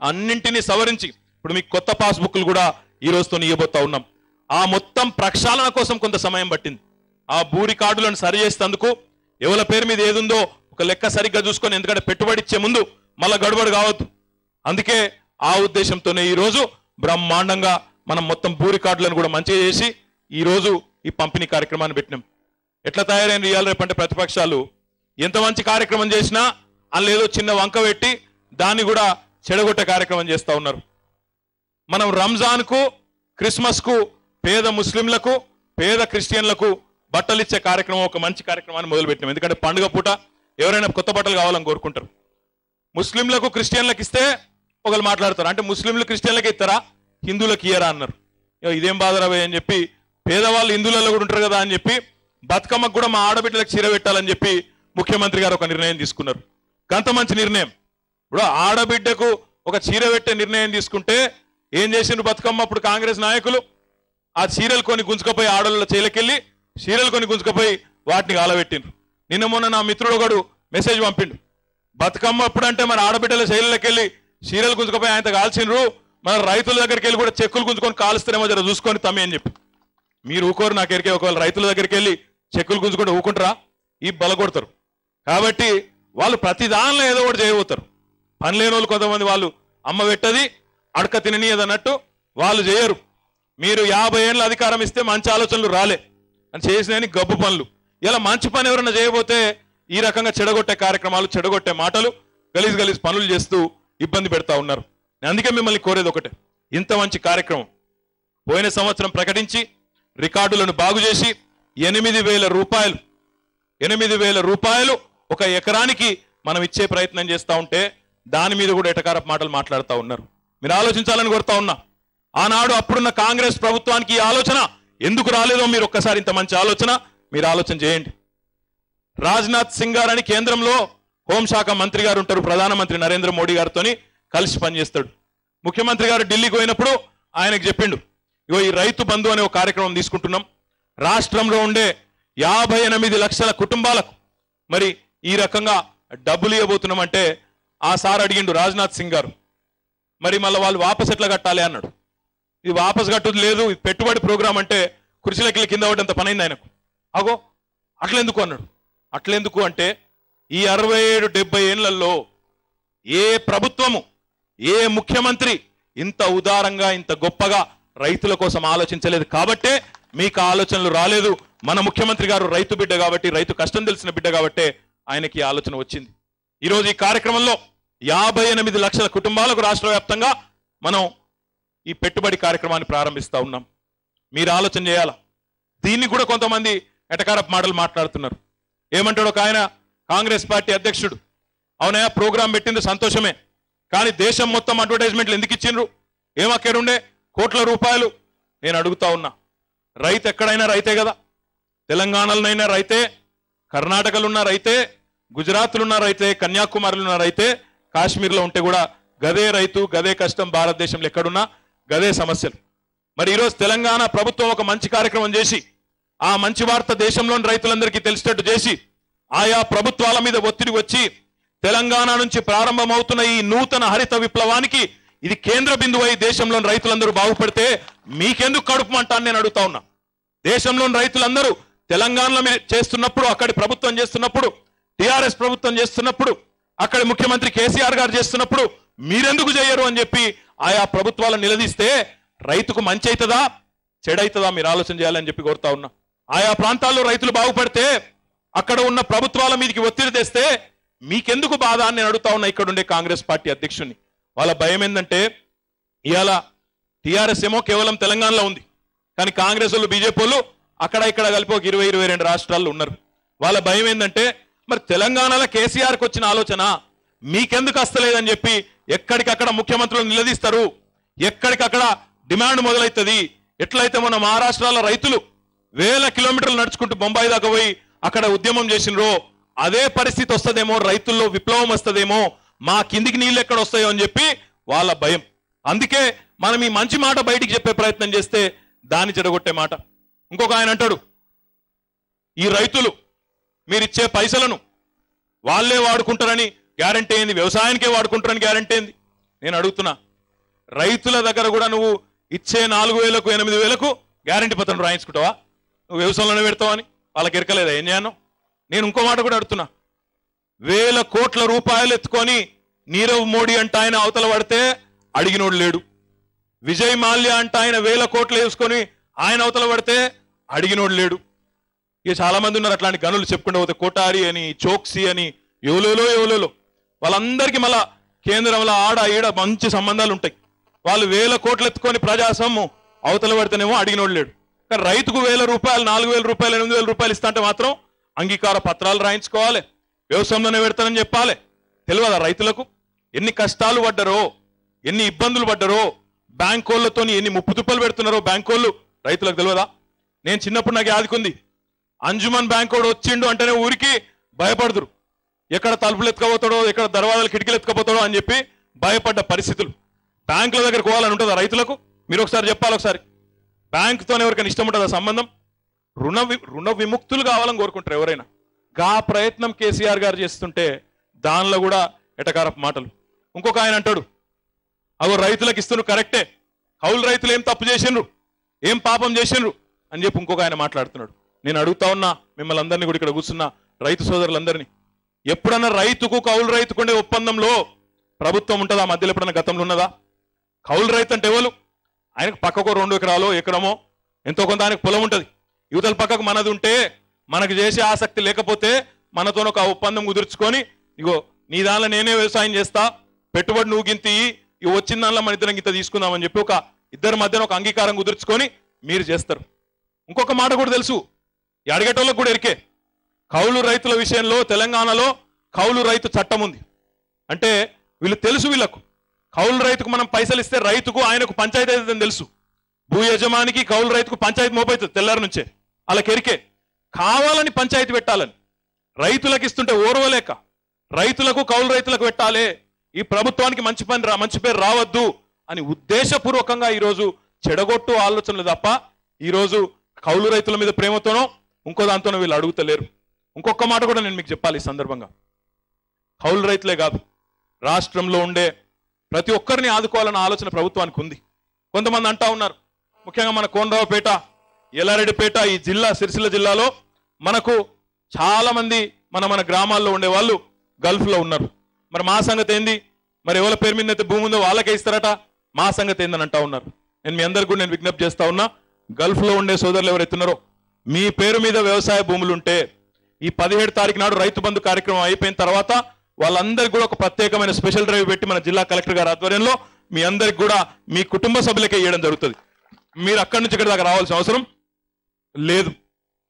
అన్నింటినీ సవరించి ఇప్పుడు మీకు కొత్త పాస్బుక్లు కూడా ఈ రోజుతో ఇవ్వబోతా ఉన్నాం. ఆ మొత్తం ప్రక్షాళన కోసం కొంత సమయం పట్టింది. ఆ భూ రికార్డులను సరి చేసేందుకు ఎవరి పేరు మీద ఏదుందో ఒక లెక్క సరిగ్గా చూసుకొని, ఎందుకంటే పెట్టుబడి ఇచ్చే ముందు మళ్ళా గడబడి కావద్దు. అందుకే ఆ ఉద్దేశంతోనే ఈ రోజు బ్రహ్మాండంగా మనం మొత్తం భూ రికార్డులను కూడా మంచిగా చేసి ఈ రోజు ఈ పంపిణీ కార్యక్రమాన్ని పెట్టినాం. ఎట్లా తయారైన ఇవాళ రేపంటే ప్రతిపక్షాలు ఎంత మంచి కార్యక్రమం చేసినా అందులో ఏదో చిన్న వంక పెట్టి దాన్ని కూడా చెడగొట్టే కార్యక్రమం చేస్తూ ఉన్నారు. మనం రంజాన్కు క్రిస్మస్కు పేద ముస్లింలకు పేద క్రిస్టియన్లకు బట్టలు ఇచ్చే కార్యక్రమం ఒక మంచి కార్యక్రమాన్ని మొదలుపెట్టినాం. ఎందుకంటే పండుగ పూట ఎవరైనా కొత్త బట్టలు కావాలని కోరుకుంటారు. ముస్లింలకు క్రిస్టియన్లకు ఇస్తే ఒకళ్ళు మాట్లాడతారు, అంటే ముస్లింలు క్రిస్టియన్లకు ఇస్తారా హిందువులకు ఇయ్యరా అన్నారు. ఇదేం బాధరావే అని చెప్పి పేదవాళ్ళు హిందువులలో కూడా ఉంటారు కదా అని చెప్పి బతుకమ్మకు కూడా మా ఆడబిడ్డలకు చీర పెట్టాలని చెప్పి ముఖ్యమంత్రి గారు ఒక నిర్ణయం తీసుకున్నారు. గంత మంచి నిర్ణయం. ఇప్పుడు ఆడబిడ్డకు ఒక చీర పెట్టే నిర్ణయం తీసుకుంటే ఏం చేసిండ్రు బతుకమ్మ అప్పుడు కాంగ్రెస్ నాయకులు? ఆ చీరలు కొని గుంజుకపోయి ఆడోళ్ళ చేలకెళ్ళి చీరలు కొని గుంజుకపోయి వాటిని గాలబెట్టిండ్రు. నిన్న మొన్న నా మిత్రుడు ఒకడు మెసేజ్ పంపిండు, బతుకమ్మ అప్పుడంటే మన ఆడబిడ్డల శైలిలోకి వెళ్ళి చీరలు గుంజుకపోయి ఆయన కాల్చిండ్రు, మన రైతుల దగ్గరికి వెళ్ళి కూడా చెక్కులు గుంజుకొని కాలుస్తారేమో జర చూసుకొని తమ్మి అని చెప్పి. మీరు ఊకోరు నాకు ఎరికే, ఒకవేళ రైతుల దగ్గరికి వెళ్ళి చెక్కులు గుంజుకుంటే ఊకుంటారా? ఈ బలగొడతారు. కాబట్టి వాళ్ళు ప్రతి దానిలో ఏదో ఒకటి చేయబోతారు. పని లేని వాళ్ళు కొంతమంది వాళ్ళు అమ్మ పెట్టది అడక తిననీయదు అన్నట్టు వాళ్ళు చేయరు. మీరు 50 ఏళ్ళ అధికారం ఇస్తే మంచి ఆలోచనలు రాలే అని చేసినని గబ్బు పనులు. ఇలా మంచి పని ఎవరైనా చేయబోతే ఈ రకంగా చెడగొట్టే కార్యక్రమాలు, చెడగొట్టే మాటలు, గలీజ్ పనులు చేస్తూ ఇబ్బంది పెడతా ఉన్నారు. అందుకే మిమ్మల్ని కోరేది ఒకటే, ఇంత మంచి కార్యక్రమం పోయిన సంవత్సరం ప్రకటించి రికార్డులను బాగు చేసి 8,000 రూపాయలు ఒక ఎకరానికి మనం ఇచ్చే ప్రయత్నం చేస్తూ ఉంటే దాని మీద కూడా ఎటకారపు మాటలు మాట్లాడుతూ ఉన్నారు. మీరు ఆలోచించాలని కోరుతా ఉన్నా. ఆనాడు అప్పుడున్న కాంగ్రెస్ ప్రభుత్వానికి ఈ ఆలోచన ఎందుకు రాలేదో మీరు ఒక్కసారి, ఇంత మంచి ఆలోచన మీరు ఆలోచన చేయండి. రాజ్నాథ్ సింగ్ గారు అని కేంద్రంలో హోంశాఖ మంత్రి గారు ఉంటారు, ప్రధానమంత్రి నరేంద్ర మోడీ గారితో కలిసి పనిచేస్తాడు. ముఖ్యమంత్రి గారు ఢిల్లీకి పోయినప్పుడు ఆయనకు చెప్పిండు, ఇగో ఈ రైతు బంధు అనే ఒక కార్యక్రమం తీసుకుంటున్నాం, రాష్ట్రంలో ఉండే 58 లక్షల కుటుంబాలకు మరి ఈ రకంగా డబ్బులు ఇవ్వబోతున్నాం. అంటే ఆ సార్ అడిగిండు రాజ్నాథ్ సింగ్ గారు, మరి మళ్ళీ వాళ్ళు వాపస్ ఎట్లా కట్టాలి అన్నాడు. ఇది వాపస్ కట్టుది లేదు, ఇది పెట్టుబడి ప్రోగ్రాం అంటే కుర్చీలకి కింద పడ్డంత పనైంది ఆయనకు. అగో అట్లెందుకు అన్నాడు. అట్లెందుకు అంటే ఈ 67-70 ఏళ్లలో ఏ ప్రభుత్వము, ఏ ముఖ్యమంత్రి ఇంత ఉదారంగా ఇంత గొప్పగా రైతుల కోసం ఆలోచించలేదు కాబట్టే మీకు ఆలోచనలు రాలేదు. మన ముఖ్యమంత్రి గారు రైతు బిడ్డ కాబట్టి, రైతు కష్టం తెలిసిన బిడ్డ కాబట్టే ఆయనకి ఆలోచన వచ్చింది. ఈరోజు ఈ కార్యక్రమంలో 58 లక్షల కుటుంబాలకు రాష్ట్ర వ్యాప్తంగా మనం ఈ పెట్టుబడి కార్యక్రమాన్ని ప్రారంభిస్తా ఉన్నాం. మీరు ఆలోచన చేయాలా. దీన్ని కూడా కొంతమంది ఎటకారపు మాటలు మాట్లాడుతున్నారు. ఏమంటాడు ఒక ఆయన, కాంగ్రెస్ పార్టీ అధ్యక్షుడు, అవునయా ప్రోగ్రాం పెట్టింది సంతోషమే, కానీ దేశం మొత్తం అడ్వర్టైజ్మెంట్లు ఎందుకు ఇచ్చిండ్రు? ఏమక్కడుండే కోట్ల రూపాయలు? నేను అడుగుతా ఉన్నా, రైతు ఎక్కడైనా రైతే కదా, తెలంగాణలోనైనా రైతే, కర్ణాటకలో ఉన్న రైతే, గుజరాత్లో ఉన్న రైతే, కన్యాకుమారిలో ఉన్న రైతే, కాశ్మీర్లో ఉంటే కూడా గదే రైతు, గదే కష్టం, భారతదేశంలో ఎక్కడున్నా గదే సమస్యలు. మరి ఈరోజు తెలంగాణ ప్రభుత్వం ఒక మంచి కార్యక్రమం చేసి ఆ మంచి వార్త దేశంలోని రైతులందరికీ తెలిసేటట్టు చేసి ఆయా ప్రభుత్వాల మీద ఒత్తిడి వచ్చి తెలంగాణ నుంచి ప్రారంభమవుతున్న ఈ నూతన హరిత విప్లవానికి ఇది కేంద్ర బిందువు అయి దేశంలోని రైతులందరూ బాగుపడితే మీకెందుకు కడుపు అంటాను నేను అడుగుతా ఉన్నా. దేశంలోని రైతులందరూ తెలంగాణలో చేస్తున్నప్పుడు, అక్కడి ప్రభుత్వం చేస్తున్నప్పుడు, టిఆర్ఎస్ ప్రభుత్వం చేస్తున్నప్పుడు, అక్కడి ముఖ్యమంత్రి కేసీఆర్ గారు చేస్తున్నప్పుడు మీరెందుకు చేయరు అని చెప్పి ఆయా ప్రభుత్వాలను నిలదీస్తే రైతుకు మంచి అవుతుందా చెడైతుందా మీరు ఆలోచన చేయాలని చెప్పి కోరుతా ఉన్నా. ఆయా ప్రాంతాల్లో రైతులు బాగుపడితే అక్కడ ఉన్న ప్రభుత్వాల మీదకి ఒత్తిడి తెస్తే మీకెందుకు బాధ అని నేను అడుగుతా ఉన్నా ఇక్కడ ఉండే కాంగ్రెస్ పార్టీ అధ్యక్షుడిని. వాళ్ళ భయం ఏంటంటే ఇవాళ టిఆర్ఎస్ ఏమో కేవలం తెలంగాణలో ఉంది, కానీ కాంగ్రెస్ వాళ్ళు, బీజేపీ వాళ్ళు అక్కడ ఇక్కడ కలిపి ఒక 20-22 రాష్ట్రాల్లో ఉన్నారు. వాళ్ళ భయం ఏంటంటే మరి తెలంగాణలో కేసీఆర్కి వచ్చిన ఆలోచన మీకెందుకు వస్తలేదని చెప్పి ఎక్కడికక్కడ ముఖ్యమంత్రులు నిలదీస్తారు, ఎక్కడికక్కడ డిమాండ్ మొదలవుతుంది. ఎట్లయితే మన మహారాష్ట్రలో రైతులు 1000 కిలోమీటర్లు నడుచుకుంటూ బొంబాయి దాకా పోయి అక్కడ ఉద్యమం చేసినరో అదే పరిస్థితి వస్తుందేమో, రైతుల్లో విప్లవం వస్తుందేమో, మా కిందికి నీళ్ళు ఎక్కడ వస్తాయో అని చెప్పి వాళ్ళ భయం. అందుకే మనం ఈ మంచి మాట బయటికి చెప్పే ప్రయత్నం చేస్తే దాన్ని చెడగొట్టే మాట. ఇంకొక ఆయన అంటాడు, ఈ రైతులు మీరిచ్చే పైసలను వాళ్ళే వాడుకుంటారని గ్యారంటీ ఏంది, వ్యవసాయానికే వాడుకుంటారని గ్యారంటీ ఏంది? నేను అడుగుతున్నా, రైతుల దగ్గర కూడా నువ్వు ఇచ్చే 4,000కు 8,000కు గ్యారంటీ పత్రం రాయించుకుంటావా? నువ్వు వ్యవసాయంలోనే పెడతావా అని వాళ్ళకి ఎరకలేదా ఏం చేయను? నేను ఇంకో మాట కూడా అడుగుతున్నా, 1000 కోట్ల రూపాయలు ఎత్తుకొని నీరవ్ మోడీ అంట ఆయన అవతల పడితే అడిగినోడు లేడు, విజయ్ మాల్యా అంట ఆయన 1000 కోట్లు వేసుకొని ఆయన అవతల పడితే అడిగినోడు లేడు. ఇక చాలా మంది ఉన్నారు అట్లాంటి గనులు చెప్పుకుంటూ పోతే కోటారి అని, చోక్సీ అని, ఎవలోలో వాళ్ళందరికీ మళ్ళా కేంద్రంలో ఆడ ఈడ మంచి సంబంధాలు ఉంటాయి. వాళ్ళు 1000 కోట్లు ఎత్తుకొని ప్రజాసొమ్ము అవతల పడితేనేమో అడిగినోడు లేడు. కానీ రైతుకు 1000 రూపాయలు, 4000 రూపాయలు, 8000 రూపాయలు ఇస్తా అంటే మాత్రం అంగీకార పత్రాలు రాయించుకోవాలి, వ్యవసాయంలోనే పెడతానని చెప్పాలి. తెలియదా రైతులకు ఎన్ని కష్టాలు పడ్డారో, ఎన్ని ఇబ్బందులు పడ్డారో, బ్యాంకోళ్లతో ఎన్ని ముప్పు తుప్పలు పెడుతున్నారో బ్యాంకోళ్ళు, రైతులకు తెలియదా? నేను చిన్నప్పుడు నాకు యాదికుంది, అంజుమన్ బ్యాంక్ వాడు వచ్చిండు అంటేనే ఊరికి భయపడుతురు, ఎక్కడ తలుపులు ఎత్తుకపోతాడో, ఎక్కడ దర్వాజాలు కిటికీలు ఎత్తుకపోతాడో అని చెప్పి భయపడ్డ పరిస్థితులు. బ్యాంకుల దగ్గరకు పోవాలని ఉంటుందా రైతులకు? మీరు ఒకసారి చెప్పాలి. ఒకసారి బ్యాంకుతో ఎవరికైనా ఇష్టం ఉంటుందా సంబంధం? రుణ విముక్తులు కావాలని కోరుకుంటారు ఎవరైనా. గా ప్రయత్నం కేసీఆర్ గారు చేస్తుంటే దానిలో కూడా ఎటకారపు మాటలు. ఇంకొక ఆయన అంటాడు, అవి రైతులకు ఇస్తున్నారు కరెక్టే, కౌలు రైతులు ఏం తప్పు చేసిండ్రు, ఏం పాపం చేసిండ్రు అని చెప్పి ఇంకొక ఆయన మాట్లాడుతున్నాడు. నేను అడుగుతా ఉన్నా మిమ్మల్ని అందరినీ కూడా, ఇక్కడ కూర్చున్న రైతు సోదరులందరినీ, ఎప్పుడన్నా రైతుకు కౌలు రైతుకు ఉండే ఒప్పందంలో ప్రభుత్వం ఉంటుందా? మధ్యలో ఎప్పుడన్నా గతంలో ఉన్నదా? కౌలు రైతు అంటే ఎవరు? ఆయనకు పక్కకు 2 ఎకరాలో ఎకరమో ఎంతో కొంత ఆయనకు పొలం ఉంటుంది, యువతల పక్కకు మనది ఉంటే, మనకు చేసే ఆసక్తి లేకపోతే మనతో ఒక ఒప్పందం కుదుర్చుకొని, ఇగో నీ దానిలో నేనే వ్యవసాయం చేస్తా, పెట్టుబడి నువ్వు గింత ఇవి వచ్చిన దానిలో మన ఇద్దరం గింత తీసుకుందామని చెప్పి ఒక ఇద్దరి మధ్యన ఒక అంగీకారం కుదుర్చుకొని మీరు చేస్తారు. ఇంకొక మాట కూడా తెలుసు, ఈ అడిగేటోళ్ళకు కూడా ఎరికే, కౌలు రైతుల విషయంలో తెలంగాణలో కౌలు రైతు చట్టం ఉంది. అంటే వీళ్ళు తెలుసు, వీళ్ళకు కౌలు రైతుకు మనం పైసలు ఇస్తే రైతుకు ఆయనకు పంచాయతీ అవుతుందని తెలుసు. భూ యజమానికి కౌలు రైతుకు పంచాయతీ మోపవుతుంది తెల్లారి నుంచే. అలా కెరికే కావాలని పంచాయతీ పెట్టాలని, రైతులకు ఇస్తుంటే ఓర్వలేక రైతులకు కౌలు రైతులకు పెట్టాలి, ఈ ప్రభుత్వానికి మంచి పేరు రావద్దు అని ఉద్దేశపూర్వకంగా ఈరోజు చెడగొట్టు ఆలోచనలు తప్ప ఈరోజు కౌలు రైతుల మీద ప్రేమతోనో ఇంకో దాంతోనో వీళ్ళు అడుగుతలేరు. ఇంకొక మాట కూడా నేను మీకు చెప్పాలి ఈ సందర్భంగా, కౌలు రైతులే కాదు, రాష్ట్రంలో ఉండే ప్రతి ఒక్కరిని ఆదుకోవాలన్న ఆలోచన ప్రభుత్వానికి ఉంది. కొంతమంది అంటా ఉన్నారు, ముఖ్యంగా మన కోనరావుపేట, ఎల్లారెడ్డిపేట, ఈ జిల్లా సిరిసిల్ల జిల్లాలో మనకు చాలా మంది మన గ్రామాల్లో ఉండే వాళ్ళు గల్ఫ్లో ఉన్నారు. మరి మా సంగతి ఏంది? మరి ఎవరి పేరు మీద అయితే భూమి ఉందో వాళ్ళకే ఇస్తారట, మా సంగతి ఏందని అంటా ఉన్నారు. నేను మీ అందరికి కూడా నేను విజ్ఞప్తి చేస్తా ఉన్నా, గల్ఫ్లో ఉండే సోదరులు ఎవరైతున్నారో మీ పేరు మీద వ్యవసాయ భూములు ఉంటే ఈ 17 తారీఖు నాడు రైతు బంధు కార్యక్రమం అయిపోయిన తర్వాత వాళ్ళందరికీ కూడా ఒక ప్రత్యేకమైన స్పెషల్ డ్రైవ్ పెట్టి మన జిల్లా కలెక్టర్ గారి ఆధ్వర్యంలో మీ అందరికి కూడా మీ కుటుంబ సభ్యులకే ఇవ్వడం జరుగుతుంది. మీరు అక్కడి నుంచి ఇక్కడ దాకా రావాల్సిన అవసరం లేదు.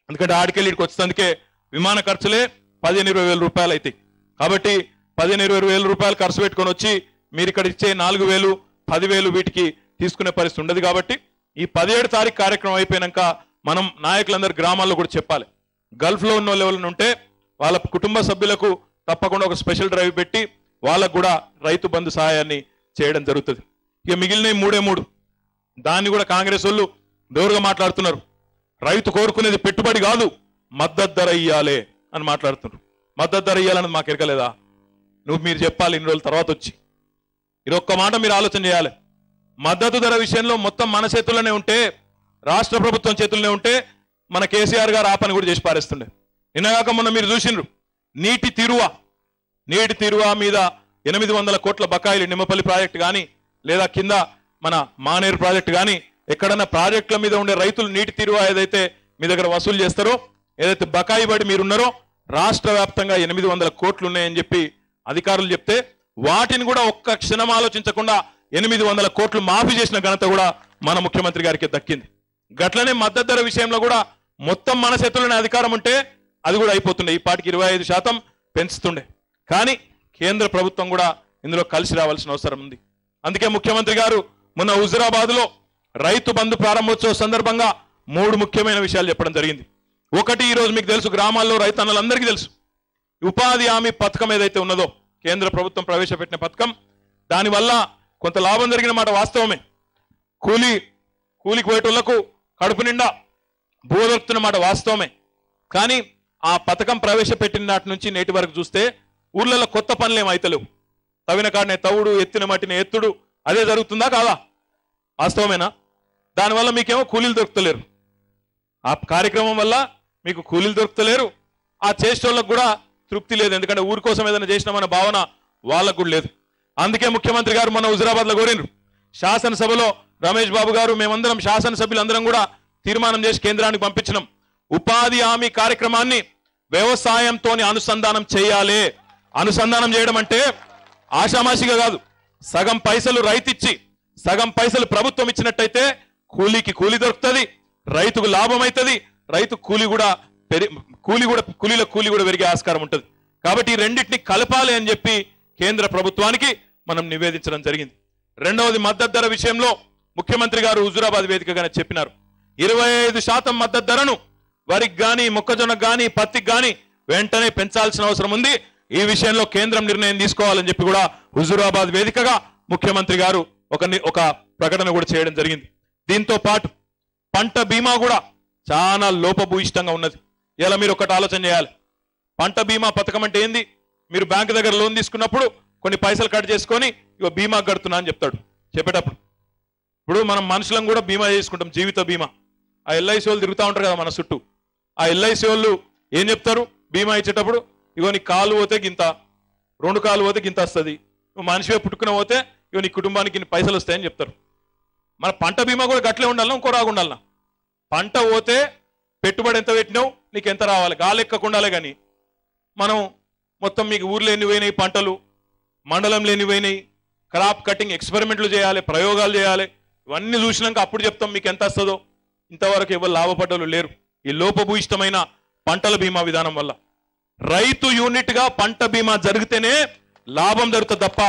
ఎందుకంటే ఆడికెళ్ళి ఇక్కడికి వచ్చేందుకే విమాన ఖర్చులే 15-20 వేల రూపాయలు అవుతాయి. కాబట్టి 15-20 వేల రూపాయలు ఖర్చు పెట్టుకొని వచ్చి మీరు ఇక్కడ ఇచ్చే 4,000, 10,000 వీటికి తీసుకునే పరిస్థితి ఉండదు. కాబట్టి ఈ 17 తారీఖు కార్యక్రమం అయిపోయాక మనం నాయకులందరూ గ్రామాల్లో కూడా చెప్పాలి, గల్ఫ్లో ఉన్న వాళ్ళు ఉంటే వాళ్ళ కుటుంబ సభ్యులకు తప్పకుండా ఒక స్పెషల్ డ్రైవ్ పెట్టి వాళ్ళకు కూడా రైతు బంధు సహాయాన్ని చేయడం జరుగుతుంది. ఇక మిగిలిన 3 దాన్ని కూడా కాంగ్రెస్ వాళ్ళు దూరంగా మాట్లాడుతున్నారు. రైతు కోరుకునేది పెట్టుబడి కాదు, మద్దతు ధర ఇయ్యాలి అని మాట్లాడుతున్నారు. మద్దతు ధర ఇయ్యాలన్నది మాకు ఎరకలేదా? మీరు చెప్పాలి ఇన్ని రోజుల తర్వాత వచ్చి. ఇది ఒక్క మాట మీరు ఆలోచన చేయాలి. మద్దతు ధర విషయంలో మొత్తం మన చేతుల్లోనే ఉంటే, రాష్ట్ర ప్రభుత్వం చేతుల్లోనే ఉంటే మన కేసీఆర్ గారు ఆ పని కూడా చేసి పారేస్తుండే. నిన్నగాక మొన్న మీరు చూసిండ్రు, నీటి తీరువ మీద 800 కోట్ల బకాయిలు, నిమ్మపల్లి ప్రాజెక్టు కానీ లేదా కింద మన మానేరు ప్రాజెక్టు కానీ, ఎక్కడన్నా ప్రాజెక్టుల మీద ఉండే రైతులు నీటి తీరువ ఏదైతే మీ దగ్గర వసూలు చేస్తారో, ఏదైతే బకాయి పడి మీరున్నారో, రాష్ట్ర వ్యాప్తంగా 800 కోట్లు ఉన్నాయని చెప్పి అధికారులు చెప్తే వాటిని కూడా ఒక్క క్షణం ఆలోచించకుండా 800 కోట్లు మాఫీ చేసిన ఘనత కూడా మన ముఖ్యమంత్రి గారికి దక్కింది. గట్లనే మద్దతు ధర విషయంలో కూడా మొత్తం మన చేతుల్లోనే అధికారం ఉంటే అది కూడా అయిపోతుండే, ఈ పాటికి 25% పెంచుతుండే. కానీ కేంద్ర ప్రభుత్వం కూడా ఇందులో కలిసి రావాల్సిన అవసరం ఉంది. అందుకే ముఖ్యమంత్రి గారు మొన్న హుజురాబాద్లో రైతు బంధు ప్రారంభోత్సవ సందర్భంగా 3 ముఖ్యమైన విషయాలు చెప్పడం జరిగింది. ఒకటి, ఈరోజు మీకు తెలుసు, గ్రామాల్లో రైతన్నలందరికీ తెలుసు, ఉపాధి హామీ పథకం ఏదైతే ఉన్నదో కేంద్ర ప్రభుత్వం ప్రవేశపెట్టిన పథకం, దానివల్ల కొంత లాభం జరిగిన మాట వాస్తవమే. కూలికి పోయేటోళ్లకు కడుపు నిండా భూ దొరుకుతున్న మాట వాస్తవమే. కానీ ఆ పథకం ప్రవేశపెట్టిన నాటి నుంచి నేటి వరకు చూస్తే ఊర్లలో కొత్త పనులు ఏమైతలేవు. తవ్విన కాడనే తవ్వుడు, ఎత్తిన మట్టిని ఎత్తుడు, అదే జరుగుతుందా కాదా? వాస్తవమేనా? దానివల్ల మీకేమో కూలీలు దొరుకుతలేరు. ఆ కార్యక్రమం వల్ల మీకు కూలీలు దొరుకుతలేరు, ఆ చేసేటోళ్ళకు కూడా తృప్తి లేదు. ఎందుకంటే ఊరి కోసం ఏదైనా చేసినామన్న భావన వాళ్ళకు కూడా లేదు. అందుకే ముఖ్యమంత్రి గారు మొన్న హుజురాబాద్లో కోరిండ్రు. శాసనసభలో రమేష్ బాబు గారు, మేమందరం శాసనసభ్యులందరం కూడా తీర్మానం చేసి కేంద్రానికి పంపించినాం. ఉపాధి హామీ కార్యక్రమాన్ని వ్యవసాయంతో అనుసంధానం చేయాలి. అనుసంధానం చేయడం అంటే ఆషామాషిగా కాదు. సగం పైసలు రైతిచ్చి సగం పైసలు ప్రభుత్వం ఇచ్చినట్టయితే కూలీకి కూలి దొరుకుతుంది, రైతుకు లాభం అవుతుంది, రైతు కూలీ కూడా పెరిగే ఆస్కారం ఉంటుంది. కాబట్టి ఈ రెండింటిని కలపాలి అని చెప్పి కేంద్ర ప్రభుత్వానికి మనం నివేదించడం జరిగింది. రెండవది మద్దతు ధర విషయంలో ముఖ్యమంత్రి గారు హుజూరాబాద్ వేదికగానే చెప్పినారు. 25% మద్దతు ధరను వరికి గాని, మొక్కజొన్నకు గాని, పత్తికి గాని వెంటనే పెంచాల్సిన అవసరం ఉంది. ఈ విషయంలో కేంద్రం నిర్ణయం తీసుకోవాలని చెప్పి కూడా హుజూరాబాద్ వేదికగా ముఖ్యమంత్రి గారు ఒక ప్రకటన కూడా చేయడం జరిగింది. దీంతో పాటు పంట బీమా కూడా చాలా లోపభూయిష్టంగా ఉన్నది. ఇలా మీరు ఒకటి ఆలోచన చేయాలి. పంట బీమా పథకం అంటే ఏంది? మీరు బ్యాంకు దగ్గర లోన్ తీసుకున్నప్పుడు కొన్ని పైసలు కట్ చేసుకొని ఇక బీమా కడుతున్నా అని చెప్తాడు చెప్పేటప్పుడు. ఇప్పుడు మనం మనుషులను కూడా బీమా చేసుకుంటాం, జీవిత బీమా. ఆ ఎల్ఐసి వాళ్ళు తిరుగుతూ ఉంటారు కదా మన చుట్టూ. ఆ ఎల్ఐసి వాళ్ళు ఏం చెప్తారు బీమా ఇచ్చేటప్పుడు? ఇగో నీ కాలు పోతే గింత, 2 కాలు పోతే గింత వస్తుంది, నువ్వు మనిషివే పుట్టుకున్న పోతే ఇగో నీ కుటుంబానికి ఇన్ని పైసలు వస్తాయని చెప్తారు. మన పంట బీమా కూడా గట్లే ఉండాలన్నా ఇంకో రాగా ఉండాలన్నా? పంట పోతే పెట్టుబడి ఎంత పెట్టినావు నీకు ఎంత రావాలి గాలెక్కకు ఉండాలి. కానీ మనం మొత్తం మీకు ఊర్లో ఎన్ని పోయినాయి పంటలు, మండలంలో ఎన్ని పోయినాయి, క్రాప్ కటింగ్ ఎక్స్పెరిమెంట్లు చేయాలి, ప్రయోగాలు చేయాలి. ఇవన్నీ చూసినాక అప్పుడు చెప్తాం మీకు ఎంత వస్తుందో. ఇంతవరకు ఎవరు లాభపడ్డలు లేరు ఈ లోపభూయిష్టమైన పంటల బీమా విధానం వల్ల. రైతు యూనిట్ గా పంట బీమా జరిగితేనే లాభం జరుగుతుంది తప్ప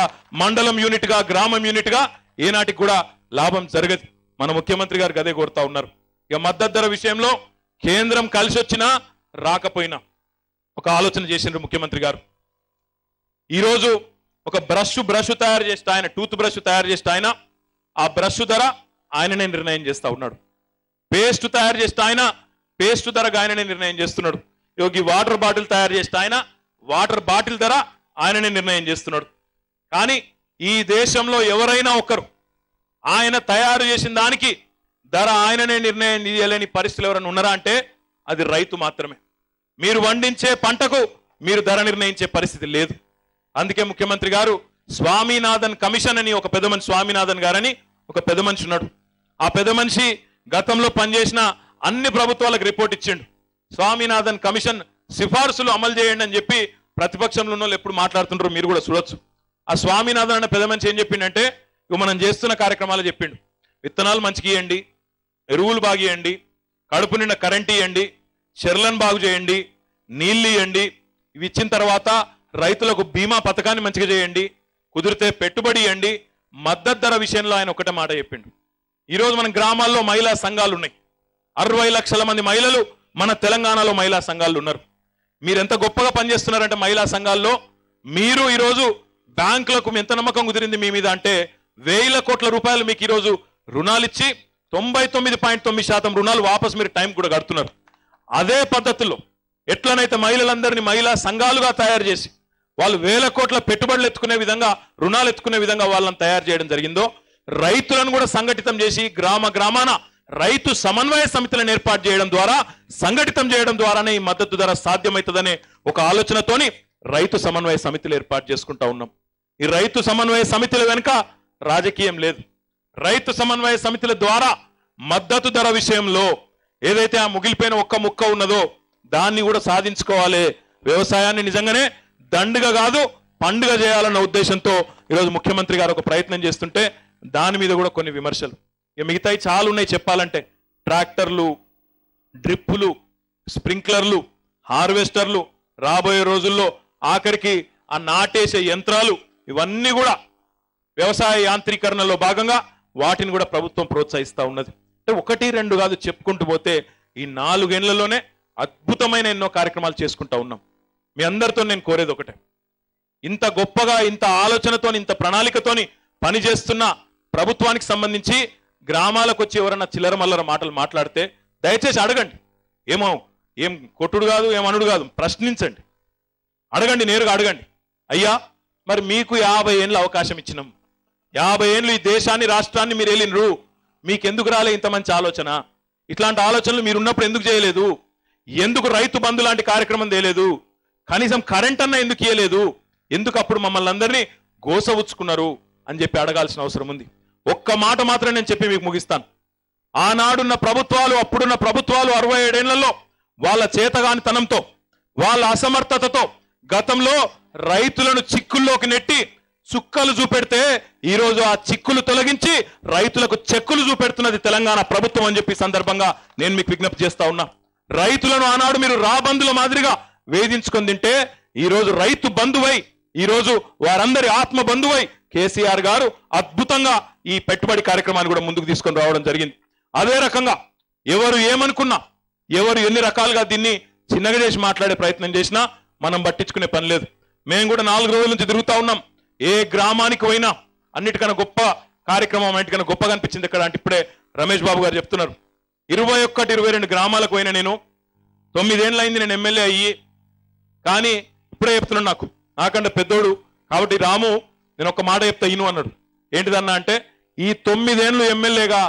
మండలం యూనిట్ గా, గ్రామం యూనిట్ గా ఏనాటికి కూడా లాభం జరగదు. మన ముఖ్యమంత్రి గారు అదే కోరుతా ఉన్నారు. ఇక మద్దతు ధర విషయంలో కేంద్రం కలిసి వచ్చినా రాకపోయినా ఒక ఆలోచన చేసిండ్రు ముఖ్యమంత్రి గారు. ఈరోజు ఒక బ్రష్ తయారు చేస్తే ఆయన, టూత్ బ్రష్ తయారు చేస్తే ఆయన, ఆ బ్రష్ ధర ఆయననే నిర్ణయం చేస్తా ఉన్నాడు. పేస్ట్ తయారు చేస్తే ఆయన, పేస్ట్ ధర ఆయననే నిర్ణయం చేస్తున్నాడు. ఈ వాటర్ బాటిల్ తయారు చేస్తే ఆయన, వాటర్ బాటిల్ ధర ఆయననే నిర్ణయం చేస్తున్నాడు. కానీ ఈ దేశంలో ఎవరైనా ఒకరు ఆయన తయారు చేసిన దానికి ధర ఆయననే నిర్ణయం చేయలేని పరిస్థితులు ఎవరైనా ఉన్నారా అంటే అది రైతు మాత్రమే. మీరు వండించే పంటకు మీరు ధర నిర్ణయించే పరిస్థితి లేదు. అందుకే ముఖ్యమంత్రి గారు స్వామినాథన్ కమిషన్ అని ఒక పెద్ద మనిషి, స్వామినాథన్ గారని ఒక పెద్ద మనిషి ఉన్నాడు. ఆ పెద్ద మనిషి గతంలో పనిచేసిన అన్ని ప్రభుత్వాలకు రిపోర్ట్ ఇచ్చిండు. స్వామినాథన్ కమిషన్ సిఫార్సులు అమలు చేయండి అని చెప్పి ప్రతిపక్షంలో ఉన్న వాళ్ళు ఎప్పుడు మాట్లాడుతుంటారు, మీరు కూడా చూడొచ్చు. ఆ స్వామినాథన్ అన్న పెద్ద మనిషి ఏం చెప్పిండంటే ఇక మనం చేస్తున్న కార్యక్రమాలు చెప్పిండు. విత్తనాలు మంచిగా ఇవ్వండి, ఎరువులు బాగా ఇవ్వండి, కడుపు నిండా కరెంట్ ఇవ్వండి, చెర్లను బాగు చేయండి, నీళ్ళు ఇవ్వండి. ఇవి ఇచ్చిన తర్వాత రైతులకు బీమా పథకాన్ని మంచిగా చేయండి, కుదిరితే పెట్టుబడి ఇవ్వండి. మద్దతు ధర విషయంలో ఆయన ఒకటే మాట చెప్పిండు. ఈరోజు మన గ్రామాల్లో మహిళా సంఘాలు ఉన్నాయి. 60 లక్షల మంది మహిళలు మన తెలంగాణలో మహిళా సంఘాలు ఉన్నారు. మీరు ఎంత గొప్పగా పనిచేస్తున్నారంటే మహిళా సంఘాల్లో మీరు ఈరోజు బ్యాంకులకు ఎంత నమ్మకం కుదిరింది మీ మీద అంటే 1000 కోట్ల రూపాయలు మీకు ఈరోజు రుణాలు ఇచ్చి 99.9% రుణాలు వాపసు మీరు టైం కూడా కడుతున్నారు. అదే పద్ధతిలో ఎట్లనైతే మహిళలందరినీ మహిళా సంఘాలుగా తయారు చేసి వాళ్ళు 1000 కోట్ల పెట్టుబడులు ఎత్తుకునే విధంగా, రుణాలు ఎత్తుకునే విధంగా వాళ్ళని తయారు చేయడం జరిగిందో, రైతులను కూడా సంఘటితం చేసి గ్రామాన రైతు సమన్వయ సమితులను ఏర్పాటు చేయడం ద్వారా, సంఘటితం చేయడం ద్వారానే ఈ మద్దతు ధర సాధ్యమవుతుందనే ఒక ఆలోచనతోని రైతు సమన్వయ సమితులు ఏర్పాటు చేసుకుంటా ఉన్నాం. ఈ రైతు సమన్వయ సమితుల వెనుక రాజకీయం లేదు. రైతు సమన్వయ సమితుల ద్వారా మద్దతు ధర విషయంలో ఏదైతే ఆ ముగిలిపోయిన ఒక్క ముక్క ఉన్నదో దాన్ని కూడా సాధించుకోవాలి. వ్యవసాయాన్ని నిజంగానే దండుగా కాదు పండుగ చేయాలన్న ఉద్దేశంతో ఈరోజు ముఖ్యమంత్రి గారు ఒక ప్రయత్నం చేస్తుంటే దాని మీద కూడా కొన్ని విమర్శలు. ఇక మిగతాయి చాలా ఉన్నాయి చెప్పాలంటే. ట్రాక్టర్లు, డ్రిప్పులు, స్ప్రింక్లర్లు, హార్వెస్టర్లు, రాబోయే రోజుల్లో ఆఖరికి ఆ నాటేసే యంత్రాలు, ఇవన్నీ కూడా వ్యవసాయ యాంత్రీకరణలో భాగంగా వాటిని కూడా ప్రభుత్వం ప్రోత్సహిస్తూ ఉన్నది. అంటే 1, 2 కాదు చెప్పుకుంటూ పోతే ఈ 4 ఏళ్లలోనే అద్భుతమైన ఎన్నో కార్యక్రమాలు చేసుకుంటా ఉన్నాం. మీ అందరితో నేను కోరేది ఒకటే, ఇంత గొప్పగా, ఇంత ఆలోచనతోని, ఇంత ప్రణాళికతోని పనిచేస్తున్న ప్రభుత్వానికి సంబంధించి గ్రామాలకు వచ్చి ఎవరన్నా చిల్లర మల్లర మాటలు మాట్లాడితే దయచేసి అడగండి. ఏం కొట్టుడు కాదు, ఏం అనుడు కాదు, ప్రశ్నించండి, అడగండి, నేరుగా అడగండి. అయ్యా మరి మీకు 50 ఏళ్ళు అవకాశం ఇచ్చినాం, 50 ఏళ్ళు ఈ దేశాన్ని, రాష్ట్రాన్ని మీరు వెళ్ళినరు, మీకెందుకు రాలే ఇంత మంచి ఆలోచన? ఇట్లాంటి ఆలోచనలు మీరున్నప్పుడు ఎందుకు చేయలేదు? ఎందుకు రైతు బంధు లాంటి కార్యక్రమం చేయలేదు? కనీసం కరెంట్ అన్న ఎందుకు ఇవ్వలేదు? ఎందుకు అప్పుడు మమ్మల్ని అందరినీ గోసవుచ్చుకున్నారు అని చెప్పి అడగాల్సిన అవసరం ఉంది. ఒక్క మాట మాత్రం నేను చెప్పి మీకు ముగిస్తాను. ఆనాడున్న ప్రభుత్వాలు, అప్పుడున్న ప్రభుత్వాలు 67 ఏళ్లలో వాళ్ళ చేతగానితనంతో వాళ్ళ అసమర్థతతో గతంలో రైతులను చిక్కుల్లోకి నెట్టి చుక్కలు చూపెడితే ఈ రోజు ఆ చిక్కులు తొలగించి రైతులకు చెక్కులు చూపెడుతున్నది తెలంగాణ ప్రభుత్వం అని చెప్పి సందర్భంగా నేను మీకు విజ్ఞప్తి చేస్తా ఉన్నా. రైతులను ఆనాడు మీరు రాబందుల మాదిరిగా వేధించుకొని తింటే ఈ రోజు రైతు బంధువై ఈ రోజు వారందరి ఆత్మ బంధువై కేసీఆర్ గారు అద్భుతంగా ఈ పెట్టుబడి కార్యక్రమాన్ని కూడా ముందుకు తీసుకొని రావడం జరిగింది. అదే రకంగా ఎవరు ఏమనుకున్నా ఎవరు ఎన్ని రకాలుగా దీన్ని చిన్నగా చేసి మాట్లాడే ప్రయత్నం చేసినా మనం పట్టించుకునే పని లేదు. మేము కూడా 4 రోజుల నుంచి తిరుగుతా ఉన్నాం. ఏ గ్రామానికి పోయినా అన్నిటికన్నా గొప్ప కార్యక్రమం అన్నిటికన్నా గొప్పగా అనిపించింది ఎక్కడ అంటే ఇప్పుడే రమేష్ బాబు గారు చెప్తున్నారు. 21-22 గ్రామాలకు పోయినా నేను 9 ఏళ్ళు అయింది నేను ఎమ్మెల్యే అయ్యి. కానీ ఇప్పుడే చెప్తున్నాడు నాకంటే పెద్దోడు కాబట్టి రాము నేను ఒక మాట చెప్తా ఇను అన్నాడు. ఏంటిదన్నా అంటే ఈ 9 ఏళ్ళు ఎమ్మెల్యేగా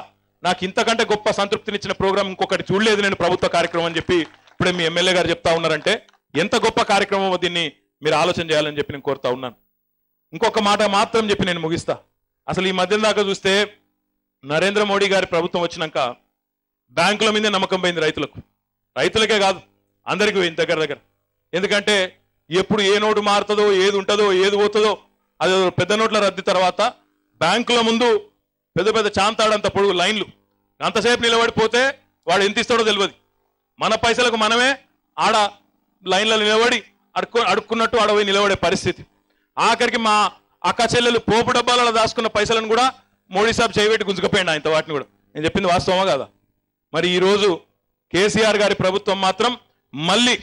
నాకు ఇంతకంటే గొప్ప సంతృప్తినిచ్చిన ప్రోగ్రాం ఇంకొకటి చూడలేదు నేను ప్రభుత్వ కార్యక్రమం అని చెప్పి ఇప్పుడే మీ ఎమ్మెల్యే గారు చెప్తా ఉన్నారంటే ఎంత గొప్ప కార్యక్రమం దీన్ని మీరు ఆలోచన చేయాలని చెప్పి నేను కోరుతా ఉన్నాను. ఇంకొక మాట మాత్రం చెప్పి నేను ముగిస్తా. అసలు ఈ మధ్య దాకా చూస్తే నరేంద్ర మోడీ గారి ప్రభుత్వం వచ్చినాక బ్యాంకుల మీదే నమ్మకం పోయింది రైతులకే కాదు అందరికీ పోయింది దగ్గర. ఎందుకంటే ఎప్పుడు ఏ నోటు మారుతుందో ఏది ఉంటుందో ఏది పోతుందో అది పెద్ద నోట్ల రద్దు తర్వాత బ్యాంకుల ముందు పెద్ద పెద్ద చాంతాడంత పొడుగు లైన్లు అంతసేపు నిలబడిపోతే వాడు ఎంత ఇస్తాడో తెలియదు. మన పైసలకు మనమే ఆడ లైన్లలో నిలబడి అడుక్కున్నట్టు ఆడపోయి నిలబడే పరిస్థితి. ఆఖరికి మా అక్క చెల్లెలు పోపు డబ్బాలలో దాచుకున్న పైసలను కూడా మోడీ సాబ్ చేయబెట్టి గుంజుకపోయింది ఆయన వాటిని కూడా. నేను చెప్పింది వాస్తవమా కాదా? మరి ఈరోజు కేసీఆర్ గారి ప్రభుత్వం మాత్రం మళ్ళీ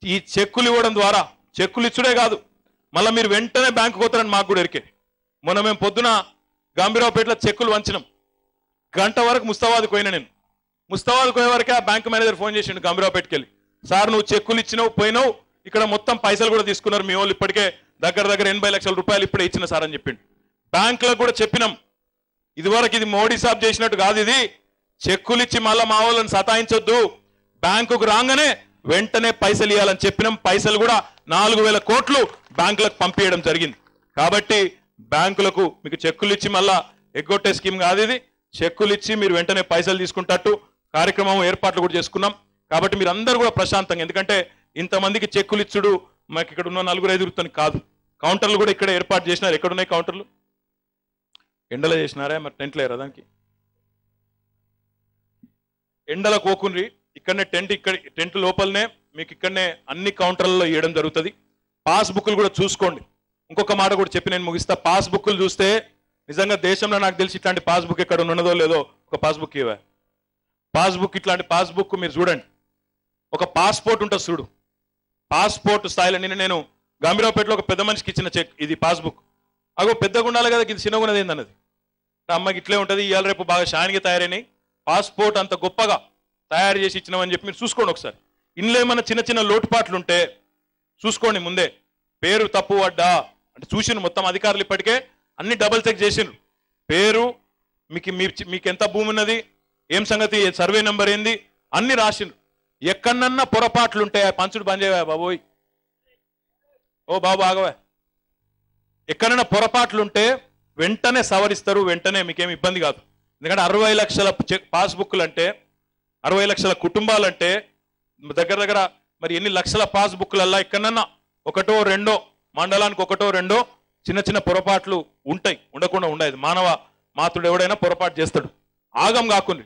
ఈ చెక్కులు ఇవ్వడం ద్వారా చెక్కులు ఇచ్చుడే కాదు మళ్ళీ మీరు వెంటనే బ్యాంకు పోతారని మాకు కూడా ఎరికే. మొన్న మేము పొద్దున గాంభీరావుపేటలో చెక్కులు వంచినాం. గంట వరకు ముస్తాబాద్కి పోయినా నేను. ముస్తాబాద్కి పోయే వరకే ఆ బ్యాంకు మేనేజర్ ఫోన్ చేసిండు గాంభీరావుపేటకి వెళ్ళి, సార్ నువ్వు చెక్కులు ఇచ్చినావు పోయినావు ఇక్కడ మొత్తం పైసలు కూడా తీసుకున్నారు మీ వాళ్ళు ఇప్పటికే దగ్గర 80 లక్షల రూపాయలు ఇప్పుడే ఇచ్చిన సార్ అని చెప్పిండు. బ్యాంకులకు కూడా చెప్పినాం ఇదివరకు ఇది మోడీ సాబ్ చేసినట్టు కాదు, ఇది చెక్కులు ఇచ్చి మళ్ళీ మా వాళ్ళని సతాయించొద్దు, బ్యాంకుకు రాగానే వెంటనే పైసలు ఇవ్వాలని చెప్పినాం. పైసలు కూడా 4,000 కోట్లు బ్యాంకులకు పంపించడం జరిగింది. కాబట్టి బ్యాంకులకు మీకు చెక్కులు ఇచ్చి మళ్ళా ఎగ్గొట్టే స్కీమ్ కాదు ఇది. చెక్కులు ఇచ్చి మీరు వెంటనే పైసలు తీసుకుంటట్టు కార్యక్రమం ఏర్పాట్లు కూడా చేసుకున్నాం. కాబట్టి మీరు అందరూ కూడా ప్రశాంతంగా, ఎందుకంటే ఇంతమందికి చెక్కులు ఇచ్చుడు మాకు ఇక్కడ ఉన్న 4-5 కాదు. కౌంటర్లు కూడా ఇక్కడ ఏర్పాటు చేసినారు. ఎక్కడున్నాయి కౌంటర్లు? ఎండలో చేసినారా మరి టెంట్ లేరా దానికి? ఎండల కోకుండ్రి ఇక్కడనే టెంట్ లోపలనే మీకు ఇక్కడనే అన్ని కౌంటర్లలో ఇవ్వడం జరుగుతుంది. పాస్బుక్లు కూడా చూసుకోండి. ఇంకొక మాట కూడా చెప్పి నేను ముగిస్తా. పాస్బుక్లు చూస్తే నిజంగా దేశంలో నాకు తెలిసి ఇట్లాంటి పాస్బుక్ ఎక్కడ ఉన్నదో లేదో ఒక పాస్బుక్ ఇవ్వ పాస్బుక్ ఇట్లాంటి పాస్బుక్ మీరు చూడండి. ఒక పాస్పోర్ట్ ఉంటుంది చూడు, పాస్పోర్ట్ స్థాయిలో నేను గాంభీరావుపేటలో ఒక పెద్ద మనిషికి ఇచ్చిన చెక్ ఇది పాస్బుక్. అగో పెద్దగా ఉండాలి కదా, ఇది చిన్నగా ఉన్నది ఏందన్నది. అమ్మకి ఇట్లే ఉంటుంది, ఇవాళ రేపు బాగా షాన్గా తయారైనాయి. పాస్పోర్ట్ అంత గొప్పగా తయారు చేసి ఇచ్చినామని చెప్పి మీరు చూసుకోండి ఒకసారి. ఇందులో ఏమన్నా చిన్న చిన్న లోటుపాట్లు ఉంటే చూసుకోండి. ముందే పేరు తప్పు పడ్డా అంటే చూసిండ్రు మొత్తం అధికారులు, ఇప్పటికే అన్ని డబుల్ చెక్ చేసిండ్రు. పేరు మీకు ఎంత భూమి ఉన్నది, ఏం సంగతి, సర్వే నెంబర్ ఏంది అన్ని రాసిండ్రు. ఎక్కడన్నా పొరపాట్లు ఉంటాయా పంచుడు బంద్ చేయవా బాబోయ్, ఓ బాబు ఆగవా. ఎక్కడన్నా పొరపాట్లు ఉంటే వెంటనే సవరిస్తారు, వెంటనే మీకేమి ఇబ్బంది కాదు. ఎందుకంటే 60 లక్షల పాస్బుక్లు అంటే 60 లక్షల కుటుంబాలంటే దగ్గర మరి ఎన్ని లక్షల పాస్బుక్లల్లా ఎక్కడన్నా ఒకటో రెండో మండలానికి ఒకటో రెండో చిన్న చిన్న పొరపాట్లు ఉంటాయి, ఉండకుండా ఉండదు. మానవ మాతృడు ఎవడైనా పొరపాటు చేస్తాడు. ఆగం కాకుండా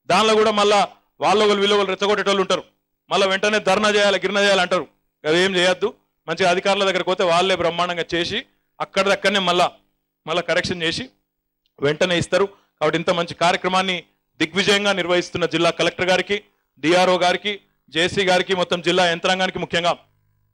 దానిలో కూడా మళ్ళా వాళ్ళ వీళ్ళు రెచ్చగొట్టేటోళ్ళు ఉంటారు. మళ్ళీ వెంటనే ధర్నా చేయాలి గిర్న చేయాలి అంటారు. అదేం చేయొద్దు. మంచిగా అధికారుల దగ్గరికి పోతే వాళ్ళే బ్రహ్మాండంగా చేసి అక్కడిదక్కడనే మళ్ళా కరెక్షన్ చేసి వెంటనే ఇస్తారు. కాబట్టి ఇంత మంచి కార్యక్రమాన్ని దిగ్విజయంగా నిర్వహిస్తున్న జిల్లా కలెక్టర్ గారికి, డిఆర్ఓ గారికి, జేసీ గారికి, మొత్తం జిల్లా యంత్రాంగానికి, ముఖ్యంగా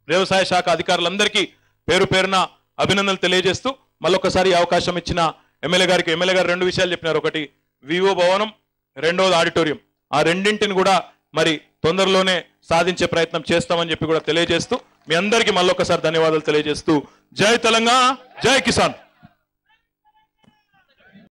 వ్యవసాయ శాఖ అధికారులందరికీ పేరు పేరున అభినందనలు తెలియజేస్తూ మళ్ళొకసారి అవకాశం ఇచ్చిన ఎమ్మెల్యే గారికి, ఎమ్మెల్యే గారు 2 విషయాలు చెప్పినారు. ఒకటి వివో భవనం, రెండోది ఆడిటోరియం. ఆ రెండింటిని కూడా మరి తొందరలోనే సాధించే ప్రయత్నం చేస్తామని చెప్పి కూడా తెలియజేస్తూ మీ అందరికీ మళ్ళొకసారి ధన్యవాదాలు తెలియజేస్తూ జై తెలంగాణ, జై కిసాన్.